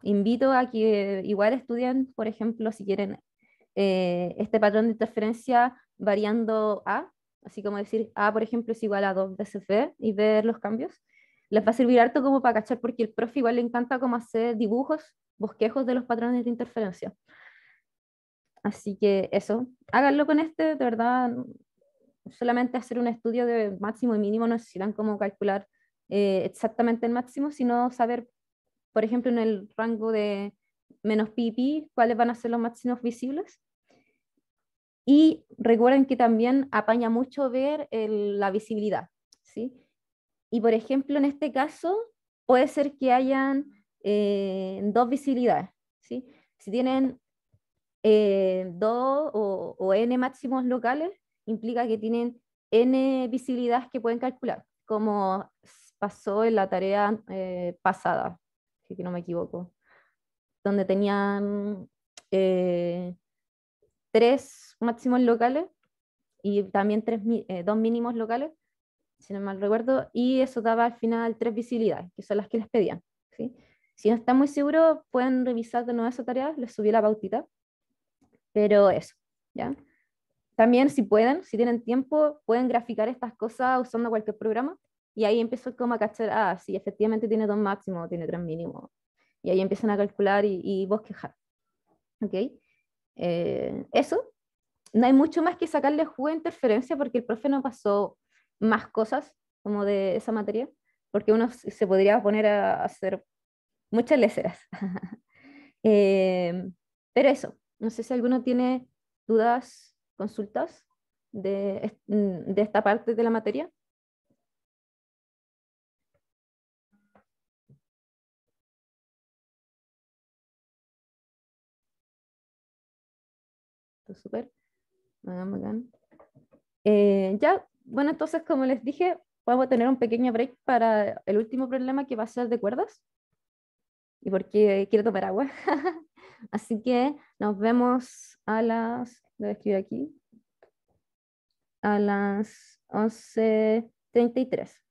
invito a que igual estudien, por ejemplo, si quieren este patrón de interferencia variando A, así como decir A, por ejemplo, es igual a 2 DCF y ver los cambios. Les va a servir harto como para cachar, porque el profe igual le encanta como hacer dibujos, bosquejos de los patrones de interferencia. Así que eso, háganlo con este, de verdad, solamente hacer un estudio de máximo y mínimo, no necesitan cómo calcular exactamente el máximo, sino saber, por ejemplo, en el rango de menos pi pi, cuáles van a ser los máximos visibles. Y recuerden que también apaña mucho ver la visibilidad, ¿sí? Y por ejemplo, en este caso, puede ser que hayan dos visibilidades, ¿sí? Si tienen dos o n máximos locales, implica que tienen n visibilidades que pueden calcular, como pasó en la tarea pasada, si no me equivoco, donde tenían tres máximos locales y también dos mínimos locales, si no mal recuerdo, y eso daba al final tres visibilidades, que son las que les pedían, ¿sí? Si no están muy seguros, pueden revisar de nuevo esa tarea, les subí la pautita, pero eso, ¿ya? También si pueden, si tienen tiempo, pueden graficar estas cosas usando cualquier programa, y ahí empiezo como a cachar, ah, sí, efectivamente tiene dos máximos, tiene tres mínimos, y ahí empiezan a calcular y bosquejar, ¿ok? Eso, no hay mucho más que sacarle jugo de interferencia porque el profe no pasó más cosas como de esa materia, porque uno se podría poner a hacer muchas leceras. Pero eso, no sé si alguno tiene dudas, consultas de esta parte de la materia. Está súper. Bacán, bacán. Ya, bueno, entonces como les dije, vamos a tener un pequeño break para el último problema que va a ser de cuerdas y porque quiero tomar agua. Así que nos vemos a las, lo voy a escribir aquí, a las 11:33.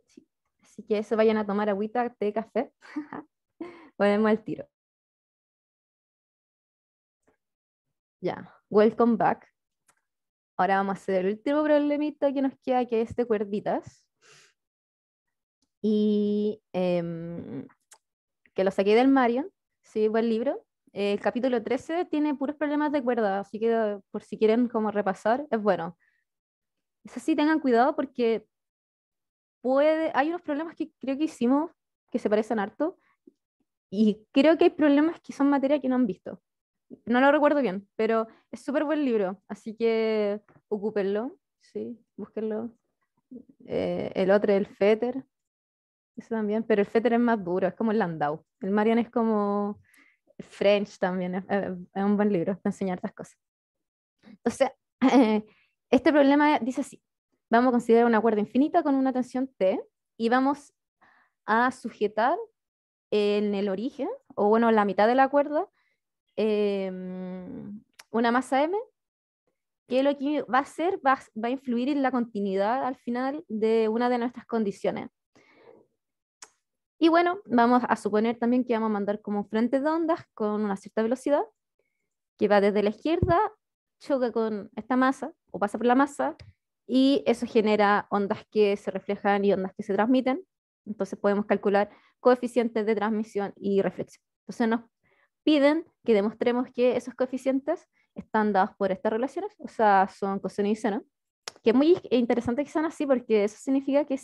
Sí. Así que se vayan a tomar agüita, té, café. Volvemos al tiro. Ya, welcome back. Ahora vamos a hacer el último problemita que nos queda, que es de cuerditas. Y que lo saqué del Marion, sí, buen libro. El capítulo 13 tiene puros problemas de cuerda, así que por si quieren como repasar, es bueno. Eso sí, tengan cuidado porque hay unos problemas que creo que hicimos que se parecen harto, y creo que hay problemas que son materia que no han visto. No lo recuerdo bien, pero es súper buen libro, así que ocúpenlo, sí, búsquenlo. El otro, el Fetter, eso también, pero el Fetter es más duro, es como el Landau. El Marian es como French también, es un buen libro para enseñar estas cosas. Entonces, este problema dice así: vamos a considerar una cuerda infinita con una tensión T y vamos a sujetar en el origen, o bueno, en la mitad de la cuerda, una masa M, que lo que va a hacer va a influir en la continuidad al final de una de nuestras condiciones. Y bueno, vamos a suponer también que vamos a mandar como un frente de ondas con una cierta velocidad, que va desde la izquierda, choca con esta masa o pasa por la masa, y eso genera ondas que se reflejan y ondas que se transmiten. Entonces podemos calcular coeficientes de transmisión y reflexión. Entonces nos piden que demostremos que esos coeficientes están dados por estas relaciones, o sea, son coseno y seno, que es muy interesante que sean así porque eso significa que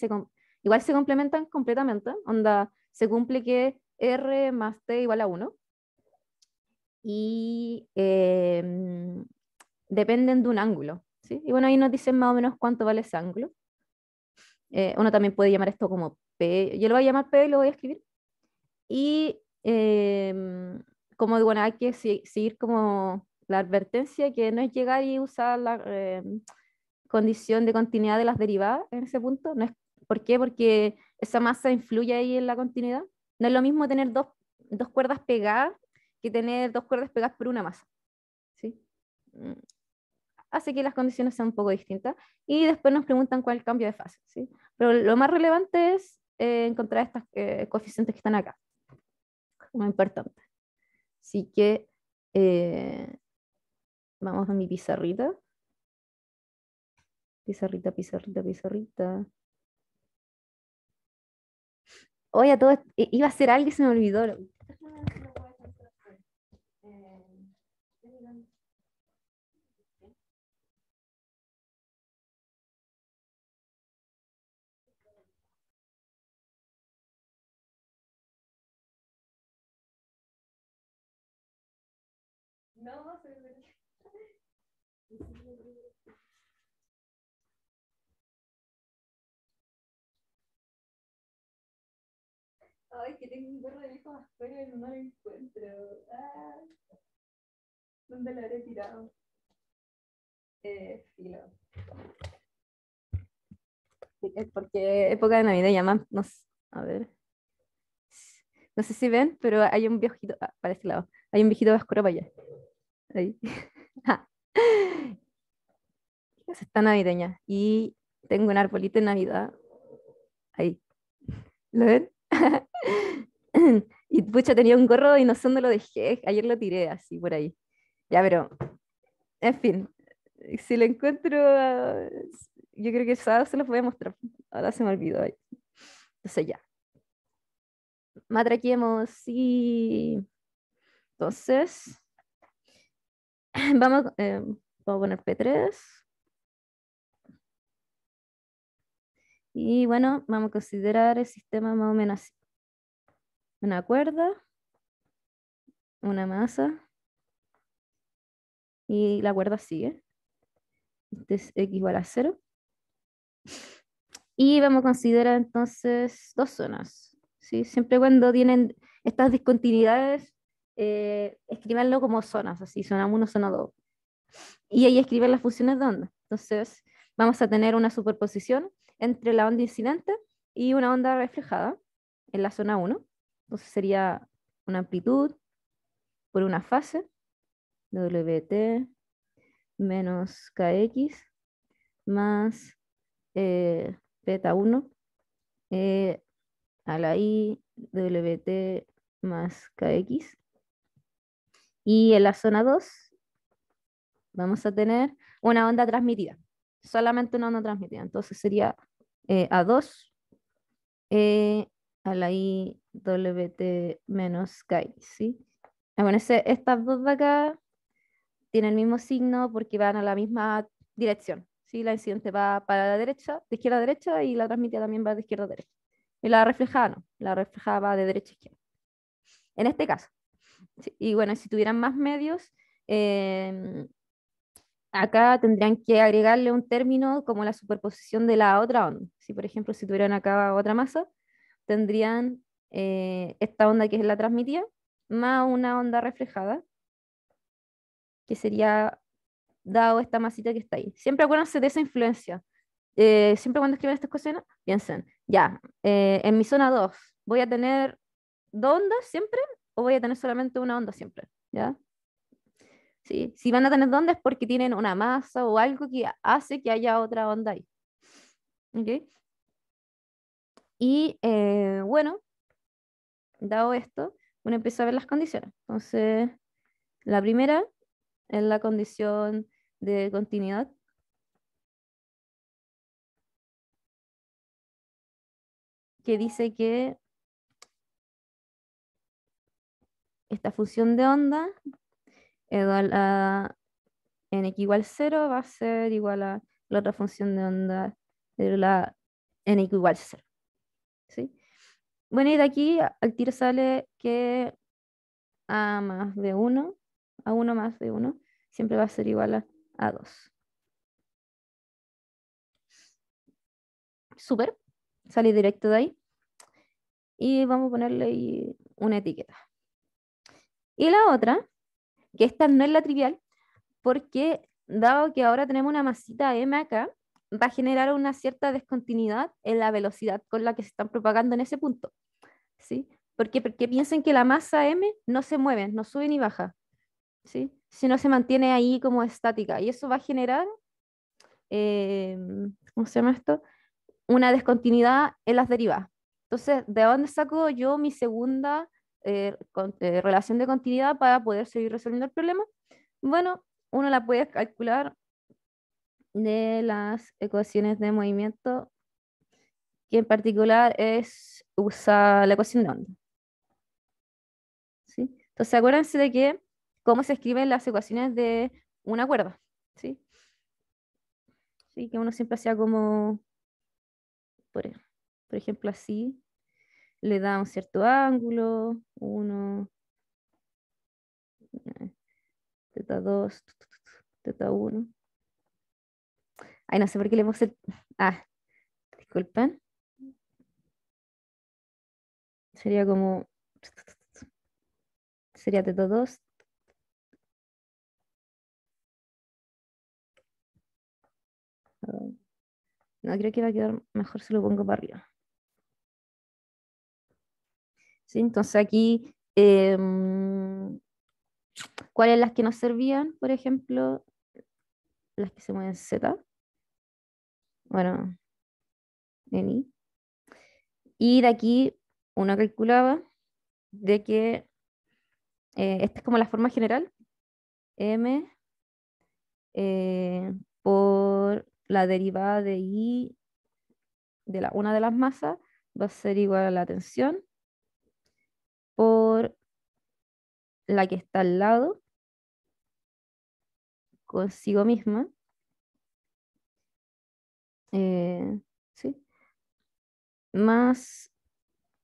igual se complementan completamente, onda, se cumple que R más T igual a 1, y dependen de un ángulo, ¿sí? Y bueno, ahí nos dicen más o menos cuánto vale ese ángulo. Uno también puede llamar esto como P, yo lo voy a llamar P y lo voy a escribir. Y como bueno, hay que seguir como la advertencia, que no es llegar y usar la condición de continuidad de las derivadas en ese punto. No es, ¿por qué? Porque esa masa influye ahí en la continuidad. No es lo mismo tener dos cuerdas pegadas que tener dos cuerdas pegadas por una masa, ¿sí? Mm, Hace que las condiciones sean un poco distintas. Y después nos preguntan cuál es el cambio de fase, ¿sí? Pero lo más relevante es encontrar estos coeficientes que están acá, como importante. Así que eh, vamos a mi pizarrita. Pizarrita, pizarrita, pizarrita. Oye, iba a hacer algo y se me olvidó. No, se me olvidó. Ay, que tengo un gorro de viejo afuera y no lo encuentro. Ah, ¿dónde lo habré tirado? Filo. Es porque época de Navidad llaman, no sé, a ver. No sé si ven, pero hay un viejito, para este lado, hay un viejito vasco para allá. Ahí. Es esta navideña. Y tengo un arbolito de Navidad. Ahí. ¿Lo ven? Y pucha, tenía un gorro y no sé dónde lo dejé. Ayer lo tiré así por ahí. Ya, pero, en fin. Si lo encuentro, yo creo que el sábado se los voy a mostrar. Ahora se me olvidó ahí. Entonces ya. Matraquemos y... Entonces, vamos, vamos a poner P3. Y bueno, vamos a considerar el sistema más o menos así. Una cuerda, una masa, y la cuerda sigue. Este es x igual a 0. Y vamos a considerar entonces dos zonas, ¿sí? Siempre cuando tienen estas discontinuidades, escribanlo como zonas, así, zona 1, zona 2. Y ahí escriben las funciones de onda. Entonces, vamos a tener una superposición entre la onda incidente y una onda reflejada en la zona 1. Entonces sería una amplitud por una fase, WT menos KX más beta 1 a la I WT más KX. Y en la zona 2 vamos a tener una onda transmitida, solamente una onda transmitida. Entonces sería A2 a la IWT menos KI, ¿sí? Bueno, estas dos de acá tienen el mismo signo porque van a la misma dirección, ¿sí? La incidente va para la derecha, de izquierda a derecha, y la transmitida también va de izquierda a derecha. Y la reflejada no, la reflejada va de derecha a izquierda. En este caso. Sí, y bueno, si tuvieran más medios, em, acá tendrían que agregarle un término como la superposición de la otra onda. Si por ejemplo, si tuvieran acá otra masa, tendrían esta onda que es la transmitida, más una onda reflejada, que sería dado esta masita que está ahí. Siempre acuérdense de esa influencia. Siempre cuando escriben estas cosas, piensen, ya, en mi zona 2, ¿voy a tener dos ondas siempre o voy a tener solamente una onda siempre? ¿Ya? ¿Sí? Si van a tener dos ondas es porque tienen una masa o algo que hace que haya otra onda ahí. ¿Ok? Y bueno, dado esto, uno empieza a ver las condiciones. Entonces, la primera es la condición de continuidad, que dice que esta función de onda igual a n igual 0 va a ser igual a la otra función de onda de la n igual 0. ¿Sí? Bueno, y de aquí al tiro sale que a más b1, a1 más b1, siempre va a ser igual a 2. Súper, sale directo de ahí. Y vamos a ponerle ahí una etiqueta. Y la otra, que esta no es la trivial, porque dado que ahora tenemos una masita m acá, va a generar una cierta descontinuidad en la velocidad con la que se están propagando en ese punto. ¿Sí? ¿Por qué? Porque piensen que la masa m no se mueve, no sube ni baja, ¿sí? Sino se mantiene ahí como estática. Y eso va a generar, eh, ¿cómo se llama esto? Una descontinuidad en las derivadas. Entonces, ¿de dónde saco yo mi segunda relación de continuidad para poder seguir resolviendo el problema? Bueno, uno la puede calcular de las ecuaciones de movimiento, que en particular es usar la ecuación de onda. ¿Sí? Entonces, acuérdense de que cómo se escriben las ecuaciones de una cuerda. ¿Sí? Sí, que uno siempre hacía como, por, por ejemplo, así, le da un cierto ángulo, 1, teta 2, teta 1. Ay, no sé por qué le puse el... Ah, disculpen. Sería como... Sería teta 2. No, creo que va a quedar mejor si lo pongo para arriba. ¿Sí? Entonces aquí, ¿cuáles las que nos servían? Por ejemplo, las que se mueven Z. Bueno, en I. Y de aquí uno calculaba de que esta es como la forma general. M por la derivada de I de una de las masas va a ser igual a la tensión por la que está al lado consigo misma. ¿Sí? Más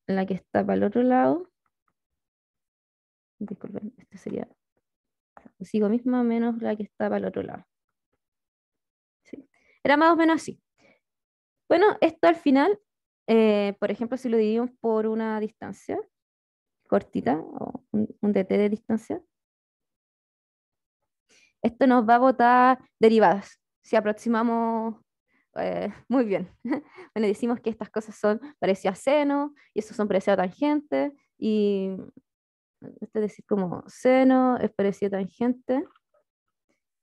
la que está para el otro lado. Disculpen, este sería consigo misma menos la que está para el otro lado. ¿Sí? Era más o menos así. Bueno, esto al final, por ejemplo, si lo dividimos por una distancia cortita, o un dt de distancia, esto nos va a botar derivadas. Si aproximamos muy bien. Bueno, decimos que estas cosas son parecidas a seno, y estos son parecidos a tangente, y esto es decir, como seno es parecido a tangente,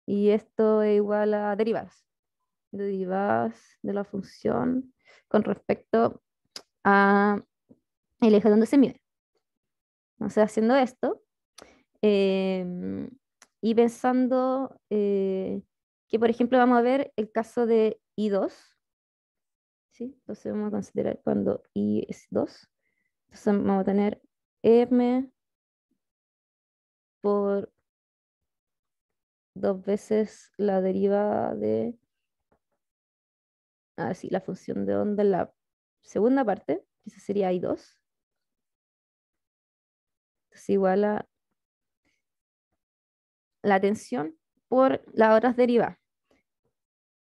y esto es igual a derivadas. Derivadas de la función con respecto a el eje donde se mide. Entonces, haciendo esto, em, Y pensando que, por ejemplo, vamos a ver el caso de I2, ¿sí? Entonces vamos a considerar cuando I es 2. Entonces vamos a tener M por 2 veces la derivada de, así, la función de onda en la segunda parte, que esa sería I2. Entonces igual a la tensión por las otras derivadas.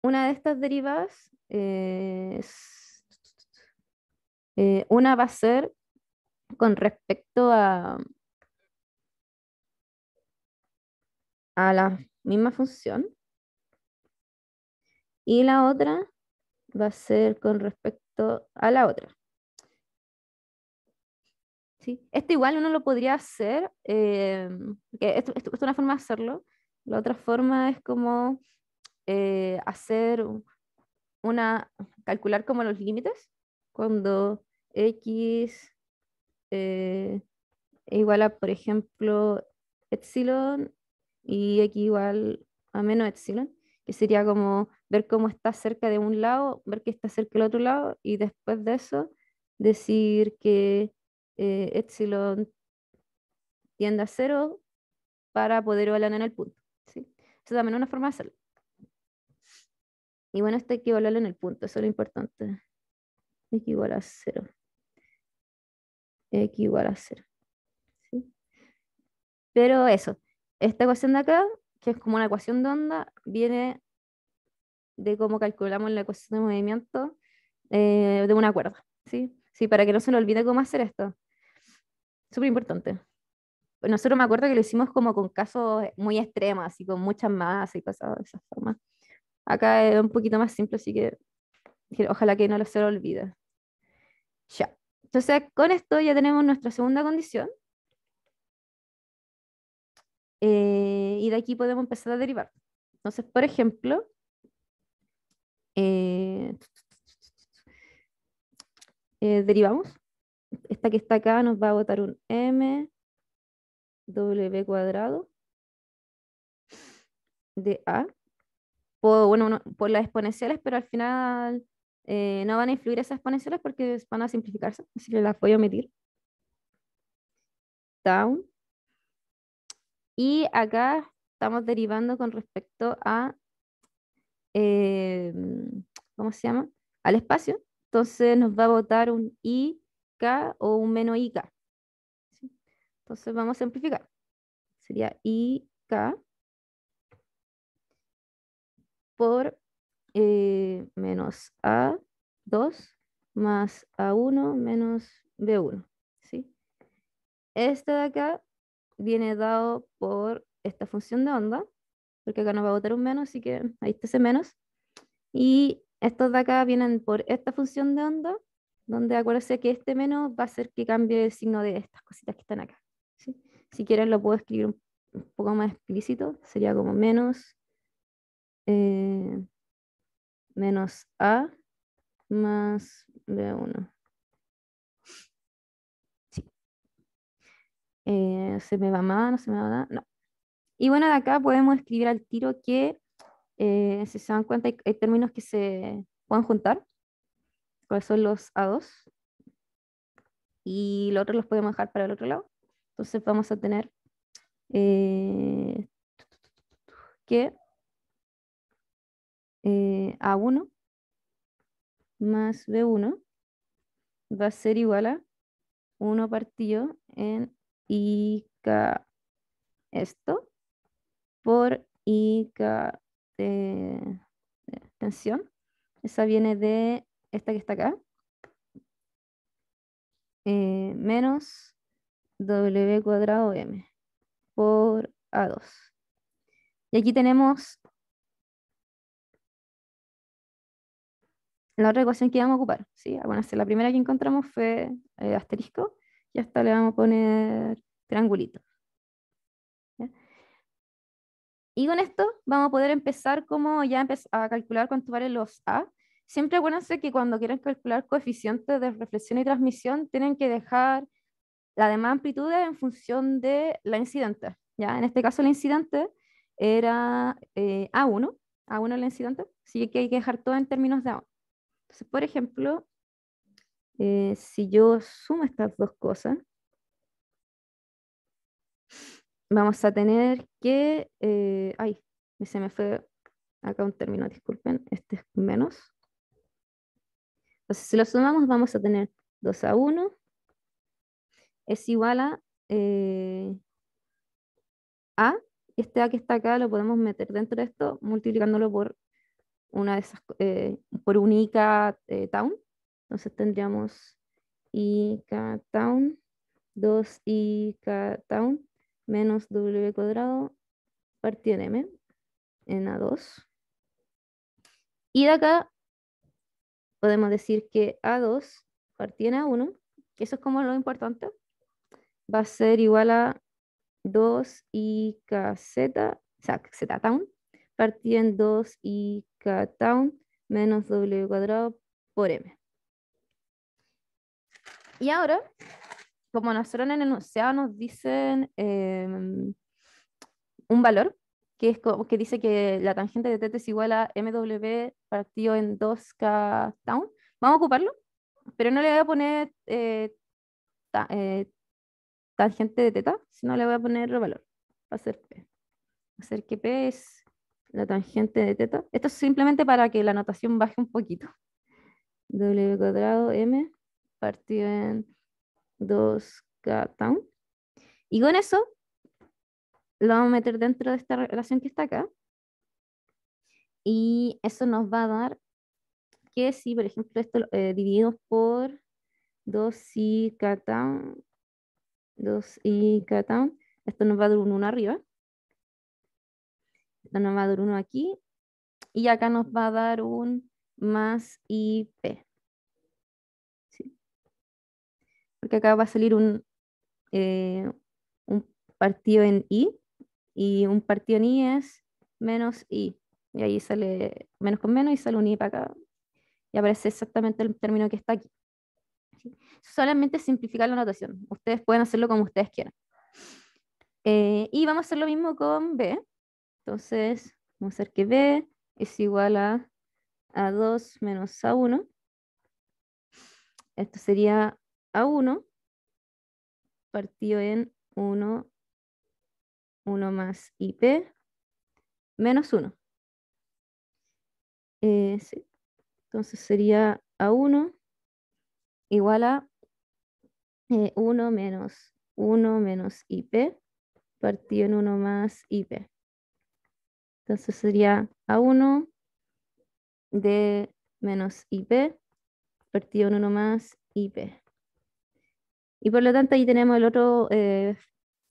Una de estas derivadas una va a ser con respecto a la misma función y la otra va a ser con respecto a la otra. ¿Sí? Esto igual uno lo podría hacer, que esto es una forma de hacerlo. La otra forma es como hacer calcular como los límites cuando x es igual a, por ejemplo, epsilon y x igual a menos epsilon, que sería como ver cómo está cerca de un lado, ver que está cerca del otro lado y después de eso decir que epsilon tiende a cero para poder evaluar en el punto. ¿Sí? Eso también es una forma de hacerlo. Y bueno, esto hay que evaluarlo en el punto, eso es lo importante. X igual a 0. X igual a 0. ¿Sí? Pero eso, esta ecuación de acá, que es como una ecuación de onda, viene de cómo calculamos la ecuación de movimiento de una cuerda. ¿Sí? Sí, para que no se nos olvide cómo hacer esto. Súper importante. Nosotros me acuerdo que lo hicimos como con casos muy extremos, así con muchas más y cosas de esa forma. Acá es un poquito más simple, así que ojalá que no se lo olvide. Ya. Entonces, con esto ya tenemos nuestra segunda condición. Y de aquí podemos empezar a derivar. Entonces, por ejemplo, eh, derivamos. Esta que está acá nos va a botar un m w cuadrado de a por, bueno, por las exponenciales, pero al final no van a influir esas exponenciales porque van a simplificarse, así que las voy a omitir. Down. Y acá estamos derivando con respecto a, eh, ¿cómo se llama? Al espacio. Entonces nos va a botar un IK o un menos IK. ¿Sí? Entonces vamos a simplificar. Sería IK por menos A2 más A1 menos B1. ¿Sí? Este de acá viene dado por esta función de onda, porque acá nos va a botar un menos, así que ahí está ese menos. Y estos de acá vienen por esta función de onda, donde acuérdense que este menos va a hacer que cambie el signo de estas cositas que están acá. ¿Sí? Si quieren lo puedo escribir un poco más explícito, sería como menos, eh, menos A más B1. Sí. ¿Se me va más? ¿No se me va nada? No. Y bueno, de acá podemos escribir al tiro que, si se dan cuenta, hay términos que se pueden juntar, cuáles son los A2, y los otros los podemos dejar para el otro lado. Entonces vamos a tener eh, que A1 más B1 va a ser igual a 1 partido en IK esto por IK de tensión. Esa viene de esta que está acá, menos W cuadrado M por A2. Y aquí tenemos la otra ecuación que vamos a ocupar. ¿Sí? Bueno, la primera que encontramos fue asterisco, y hasta le vamos a poner triangulito. ¿Ya? Y con esto vamos a poder empezar como ya a calcular cuánto valen los A. Siempre acuérdense que cuando quieran calcular coeficientes de reflexión y transmisión, tienen que dejar la demás amplitudes en función de la incidente. ¿ya? En este caso el incidente era A1 el incidente, así que hay que dejar todo en términos de A1. Entonces, por ejemplo, si yo sumo estas dos cosas, vamos a tener que, ay, se me fue acá un término, disculpen, este es menos. Entonces, si lo sumamos, vamos a tener 2A1 es igual a, este A que está acá lo podemos meter dentro de esto, multiplicándolo por una de esas, por un IK town. Entonces tendríamos IK town, 2IK town, menos W cuadrado, partido en M, en A2. Y de acá podemos decir que A2 partido en A1, que eso es como lo importante, va a ser igual a 2IKZ, o sea, Z town, partido en 2IK town menos W cuadrado por M. Y ahora, como nosotros en el enunciado nos dicen un valor, que es como que dice que la tangente de θ es igual a MW partido en 2K town, vamos a ocuparlo, pero no le voy a poner ta- eh, tangente de θ, sino le voy a poner el valor. Va a ser P. Va a ser que P es la tangente de θ. Esto es simplemente para que la notación baje un poquito. W cuadrado M partido en 2K town. Y con eso lo vamos a meter dentro de esta relación que está acá. Y eso nos va a dar que si, por ejemplo, esto lo dividimos por 2i town, 2i town, esto nos va a dar un 1 arriba. Esto nos va a dar 1 aquí. Y acá nos va a dar un más IP. ¿Sí? Porque acá va a salir un partido en I. Y un partido en I es menos I. Y ahí sale menos con menos y sale un I para acá. Y aparece exactamente el término que está aquí. ¿Sí? Solamente simplificar la notación. Ustedes pueden hacerlo como ustedes quieran. Y vamos a hacer lo mismo con B. Entonces, vamos a hacer que B es igual a A2 menos A1. Esto sería A1 partido en 1, 1 más IP menos 1. Sí. Entonces sería A1 igual a 1 menos IP partido en 1 más IP. Entonces sería A1 de menos IP partido en 1 más IP. Y por lo tanto ahí tenemos el otro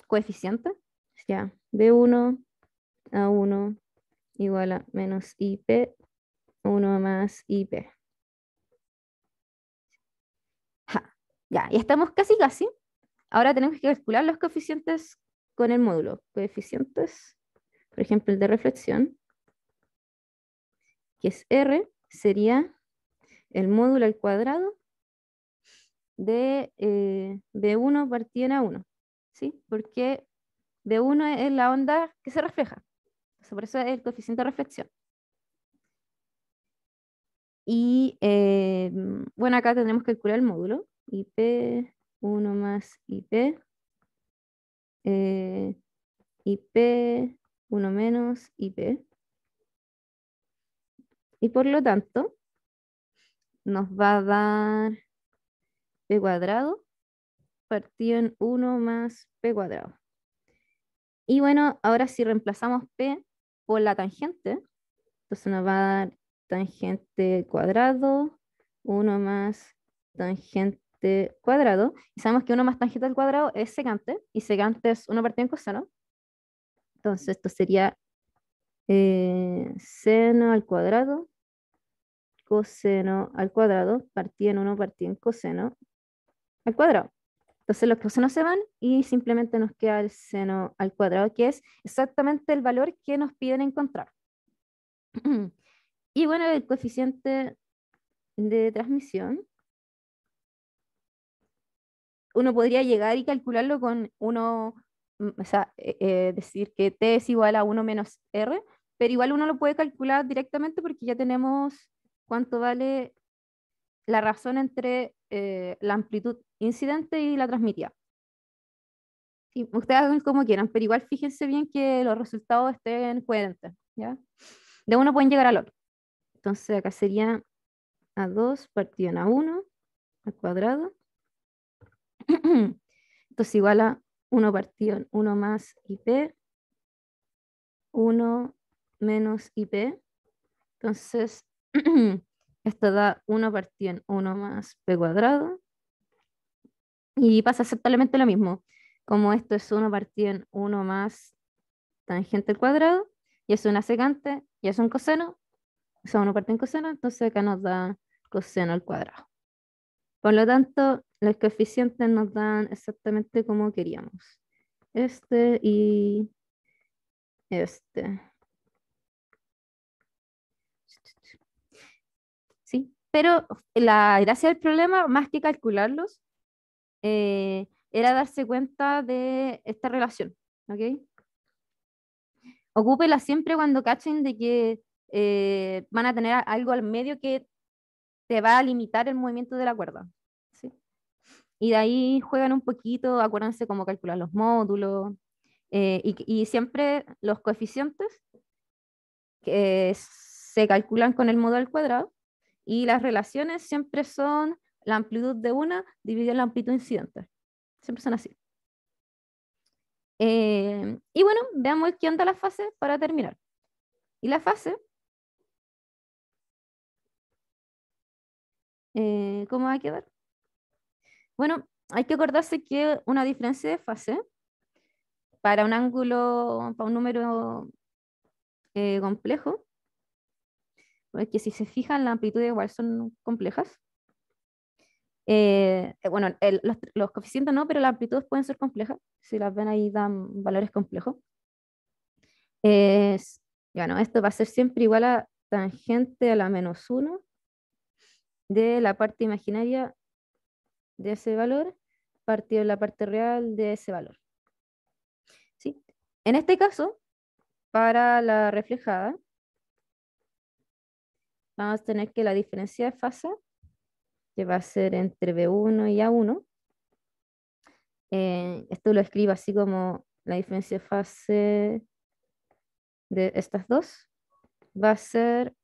coeficiente. Ya, B1 A1 igual a menos IP 1 más IP. Ja, ya, y estamos casi casi. Ahora tenemos que calcular los coeficientes con el módulo. Coeficientes, por ejemplo, el de reflexión, que es R, sería el módulo al cuadrado de B1 partido en A1. ¿Sí? Porque B1 es la onda que se refleja. O sea, por eso es el coeficiente de reflexión. Y bueno, acá tendremos que calcular el módulo. IP 1 más IP. IP 1 menos IP. Y por lo tanto, nos va a dar P cuadrado partido en 1 más P cuadrado. Y bueno, ahora si reemplazamos P por la tangente, entonces nos va a dar tangente cuadrado, 1 más tangente cuadrado. Y sabemos que 1 más tangente al cuadrado es secante, y secante es 1 partido en coseno. Entonces esto sería seno al cuadrado, coseno al cuadrado, partido en 1 partido en coseno al cuadrado. Entonces los cosenos se van y simplemente nos queda el seno al cuadrado, que es exactamente el valor que nos piden encontrar. Y bueno, el coeficiente de transmisión, uno podría llegar y calcularlo con 1 o sea, decir que t es igual a 1 menos r, pero igual uno lo puede calcular directamente porque ya tenemos cuánto vale la razón entre la amplitud incidente y la transmitida. Sí, ustedes hagan como quieran, pero igual fíjense bien que los resultados estén coherentes, ¿ya? De uno pueden llegar al otro. Entonces acá sería a2 partido en a1 al cuadrado. Entonces igual a 1 partido en 1 más ip, 1 menos ip. Entonces esto da 1 partido en 1 más p cuadrado. Y pasa exactamente lo mismo. Como esto es 1 partido en 1 más tangente al cuadrado, y es una secante, y es un coseno, o sea, 1 partido en coseno, entonces acá nos da coseno al cuadrado. Por lo tanto, los coeficientes nos dan exactamente como queríamos. Este y este. Sí, pero la gracia del problema, más que calcularlos, era darse cuenta de esta relación, ¿ok? Ocúpela siempre cuando cachen de que van a tener algo al medio que te va a limitar el movimiento de la cuerda, ¿sí? Y de ahí juegan un poquito, acuérdense cómo calcular los módulos, y siempre los coeficientes que se calculan con el módulo al cuadrado, y las relaciones siempre son la amplitud de una dividida en la amplitud incidente. Siempre son así. Y bueno, veamos qué onda la fase para terminar. Y la fase, ¿cómo va a quedar? Bueno, hay que acordarse que una diferencia de fase para un ángulo, para un número complejo, porque si se fijan, las amplitudes igual son complejas. Bueno, los coeficientes no, pero las amplitudes pueden ser complejas. Si las ven ahí, dan valores complejos. Es, bueno, esto va a ser siempre igual a tangente a la menos 1 de la parte imaginaria de ese valor partido de la parte real de ese valor. ¿Sí? En este caso, para la reflejada, vamos a tener que la diferencia de fase, que va a ser entre B1 y A1, esto lo escribo así como la diferencia de fase de estas dos, va a ser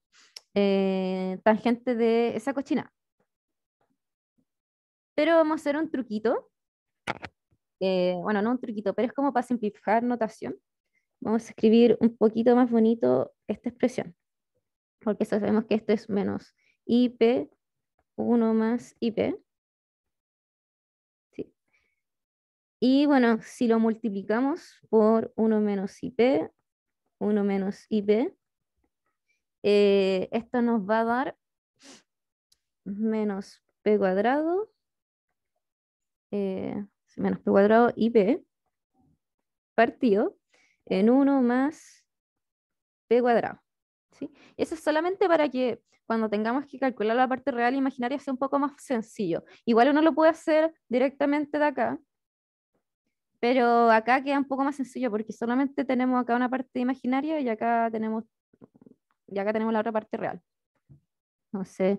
tangente de esa cochina. Pero vamos a hacer un truquito, bueno, no un truquito, pero es como para simplificar notación. Vamos a escribir un poquito más bonito esta expresión, porque sabemos que esto es menos IP, 1 más IP. ¿Sí? Y bueno, si lo multiplicamos por 1 menos IP, 1 menos IP, esto nos va a dar menos P cuadrado, menos P cuadrado IP, partido en 1 más P cuadrado. ¿Sí? Eso es solamente para que cuando tengamos que calcular la parte real e imaginaria sea un poco más sencillo. Igual uno lo puede hacer directamente de acá, pero acá queda un poco más sencillo porque solamente tenemos acá una parte imaginaria y acá tenemos la otra parte real. Entonces,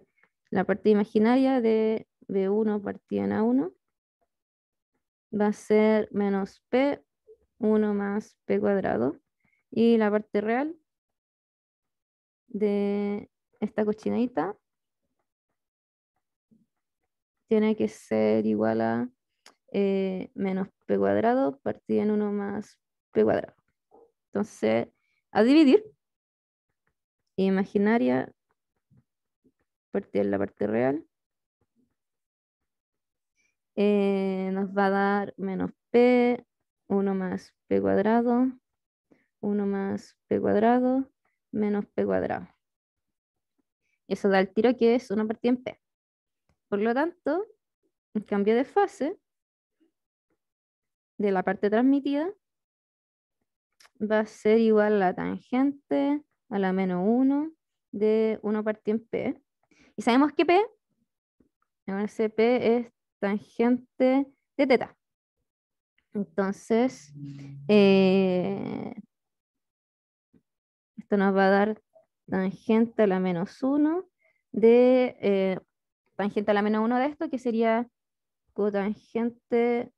la parte imaginaria de B1 partida en A1 va a ser menos P, 1 más P cuadrado. Y la parte real de esta cochinadita tiene que ser igual a menos P cuadrado partida en 1 más P cuadrado. Entonces, a dividir, imaginaria partida en la parte real, nos va a dar menos P, 1 más P cuadrado, 1 más P cuadrado, menos P cuadrado. Eso da el tiro que es una partida en P. Por lo tanto, el cambio de fase de la parte transmitida va a ser igual a la tangente a la menos 1 de 1 partido en P. Y sabemos que P, ese P es tangente de teta. Entonces, esto nos va a dar tangente a la menos 1 de tangente a la menos 1 de esto, que sería cotangente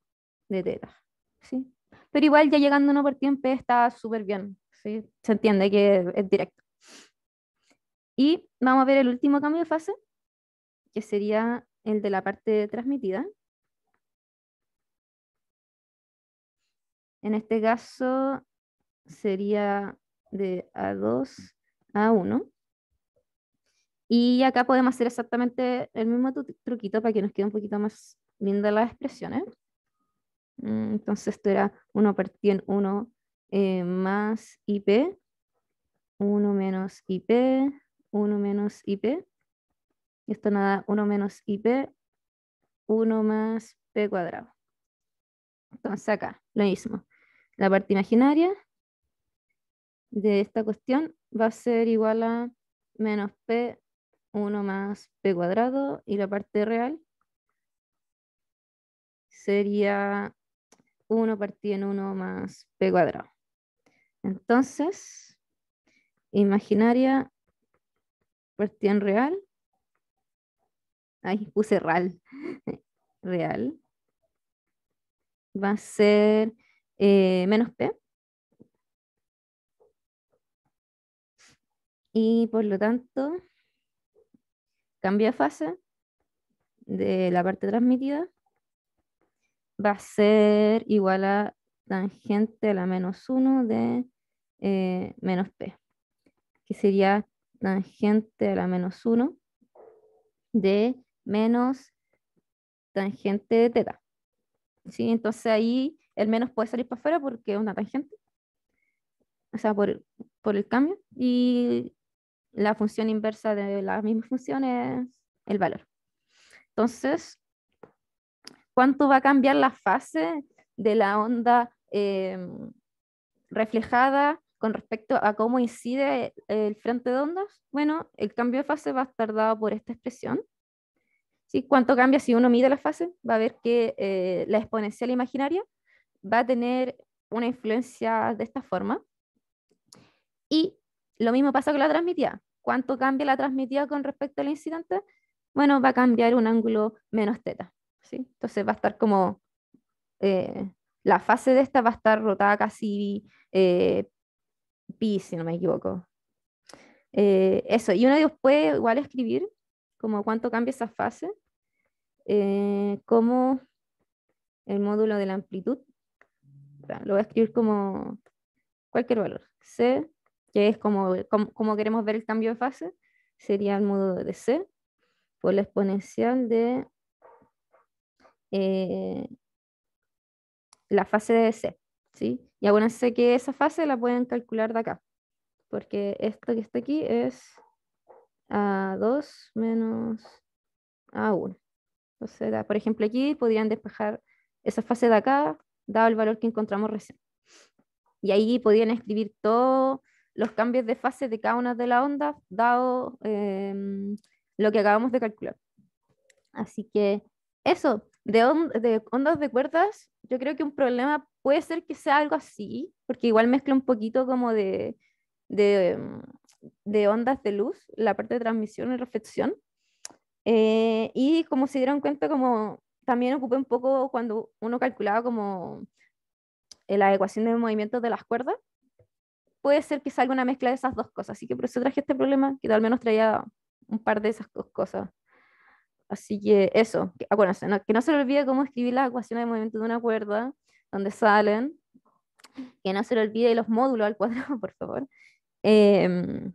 de teta. ¿Sí? Pero igual ya llegando a 1 por tiempo está súper bien. ¿Sí? Se entiende que es directo. Y vamos a ver el último cambio de fase, que sería el de la parte transmitida. En este caso sería de A2 a 1. Y acá podemos hacer exactamente el mismo truquito para que nos quede un poquito más lindas las expresiones. Entonces esto era 1 partido en 1 más IP, 1 menos IP, 1 menos IP. Y esto nada, 1 menos IP, 1 más P cuadrado. Entonces acá, lo mismo. La parte imaginaria de esta cuestión va a ser igual a menos P, 1 más P cuadrado. Y la parte real sería 1 partido en 1 más P cuadrado. Entonces, imaginaria partida en real. Ahí puse real. Real. Va a ser menos P. Y por lo tanto, cambio de fase de la parte transmitida. Va a ser igual a tangente a la menos 1 de menos P. Que sería tangente a la menos 1 de menos tangente de teta. ¿Sí? Entonces ahí el menos puede salir para afuera porque es una tangente, o sea, por el cambio, y la función inversa de la misma función es el valor. Entonces, ¿cuánto va a cambiar la fase de la onda reflejada con respecto a cómo incide el frente de ondas? Bueno, el cambio de fase va a estar dado por esta expresión. ¿Sí? ¿Cuánto cambia si uno mide la fase? Va a ver que la exponencial imaginaria va a tener una influencia de esta forma. Y lo mismo pasa con la transmitida. ¿Cuánto cambia la transmitida con respecto al incidente? Bueno, va a cambiar un ángulo menos teta. ¿Sí? Entonces va a estar como, la fase de esta va a estar rotada casi pi, si no me equivoco. Eso, y uno de ellos puede igual escribir como cuánto cambia esa fase, como el módulo de la amplitud. Lo voy a escribir como cualquier valor. C, que es como queremos ver el cambio de fase, sería el módulo de C por la exponencial de eh, la fase de C. ¿Sí? Y acuérdense que esa fase la pueden calcular de acá, porque esto que está aquí es A2 menos A1. Entonces, por ejemplo, aquí podrían despejar esa fase de acá, dado el valor que encontramos recién. Y ahí podían escribir todos los cambios de fase de cada una de las ondas, dado lo que acabamos de calcular. Así que eso, de ondas de cuerdas, yo creo que un problema puede ser que sea algo así, porque igual mezcla un poquito como de, mm, de ondas de luz, la parte de transmisión y reflexión. Y como se dieron cuenta, como también ocupé un poco cuando uno calculaba como la ecuación de movimientos de las cuerdas, puede ser que salga una mezcla de esas dos cosas. Así que por eso traje este problema, que al menos traía un par de esas dos cosas. Así que eso, acuérdense, que no se le olvide cómo escribir las ecuaciones de movimiento de una cuerda, donde salen, que no se le olvide los módulos al cuadrado, por favor. Em,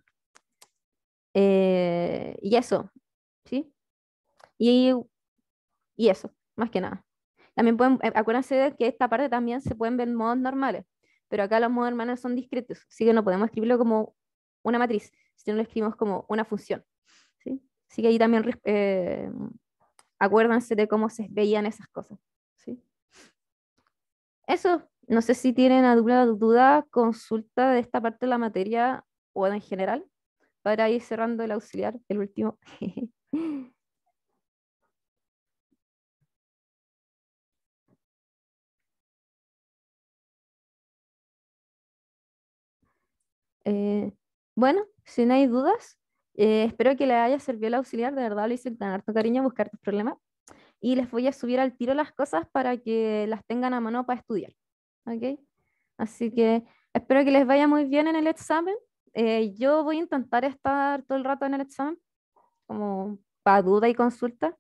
y eso, ¿sí? Y, y eso, más que nada. También pueden, acuérdense de que esta parte también se pueden ver en modos normales, pero acá los modos normales son discretos, así que no podemos escribirlo como una matriz, sino lo escribimos como una función. ¿Sí? Así que ahí también acuérdense de cómo se veían esas cosas. ¿Sí? Eso, no sé si tienen alguna duda, consulta de esta parte de la materia o en general, para ir cerrando el auxiliar, el último. Bueno, si no hay dudas, espero que les haya servido el auxiliar. De verdad lo hice con harto cariño buscar tus problemas. Y les voy a subir al tiro las cosas para que las tengan a mano para estudiar. ¿Ok? Así que espero que les vaya muy bien en el examen. Yo voy a intentar estar todo el rato en el examen, como para duda y consulta.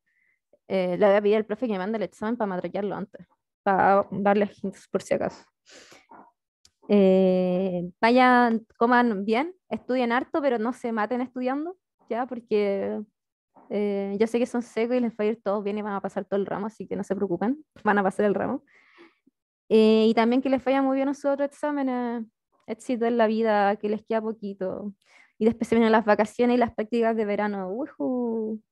Le voy a pedir al profe que me mande el examen para matricularlo antes, para darles hints por si acaso. Vayan, coman bien, estudien harto, pero no se maten estudiando, ¿ya? Porque yo sé que son secos y les va a ir todo bien y van a pasar todo el ramo, así que no se preocupen, van a pasar el ramo. Y también que les vaya muy bien en sus otros exámenes, éxito en la vida, que les queda poquito. Y después se vienen las vacaciones y las prácticas de verano. ¡Ujú!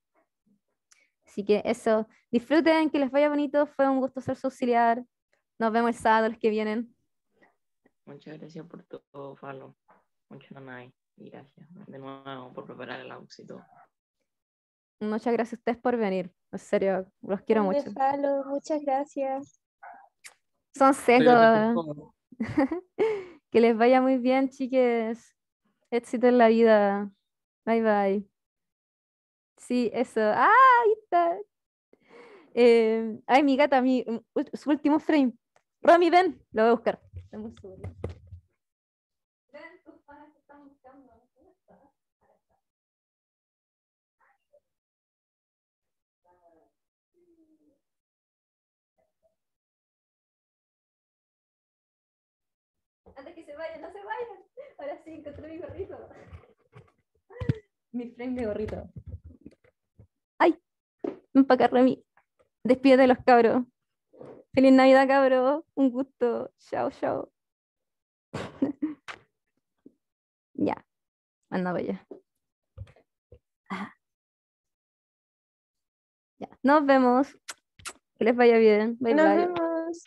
Así que eso, disfruten, que les vaya bonito, fue un gusto ser su auxiliar. Nos vemos el sábado, los que vienen. Muchas gracias por todo, Falo. Muchas gracias. Y gracias de nuevo por preparar el auxito. Muchas gracias a ustedes por venir. En serio, los quiero mucho. Falo, muchas gracias. Son Cuídate, secos. por favor. Que les vaya muy bien, chiques. Éxito en la vida. Bye bye. Sí, eso. ¡Ah! Ahí está. Ay, mi gata, su último frame. Romy, ven. Lo voy a buscar. Dame un segundo. Ven, tus panas te están buscando. ¿Dónde está? Antes que se vayan, no se vayan. Ahora sí, encontré mi gorrito. Mi frame de gorrito. Ay, ven para acá, Remy. Despídete de los cabros. Feliz Navidad, cabros. Un gusto. Chao, chao. Ya, anda para allá. Ah, ya. Nos vemos. Que les vaya bien. Bye, Nos bye. vemos.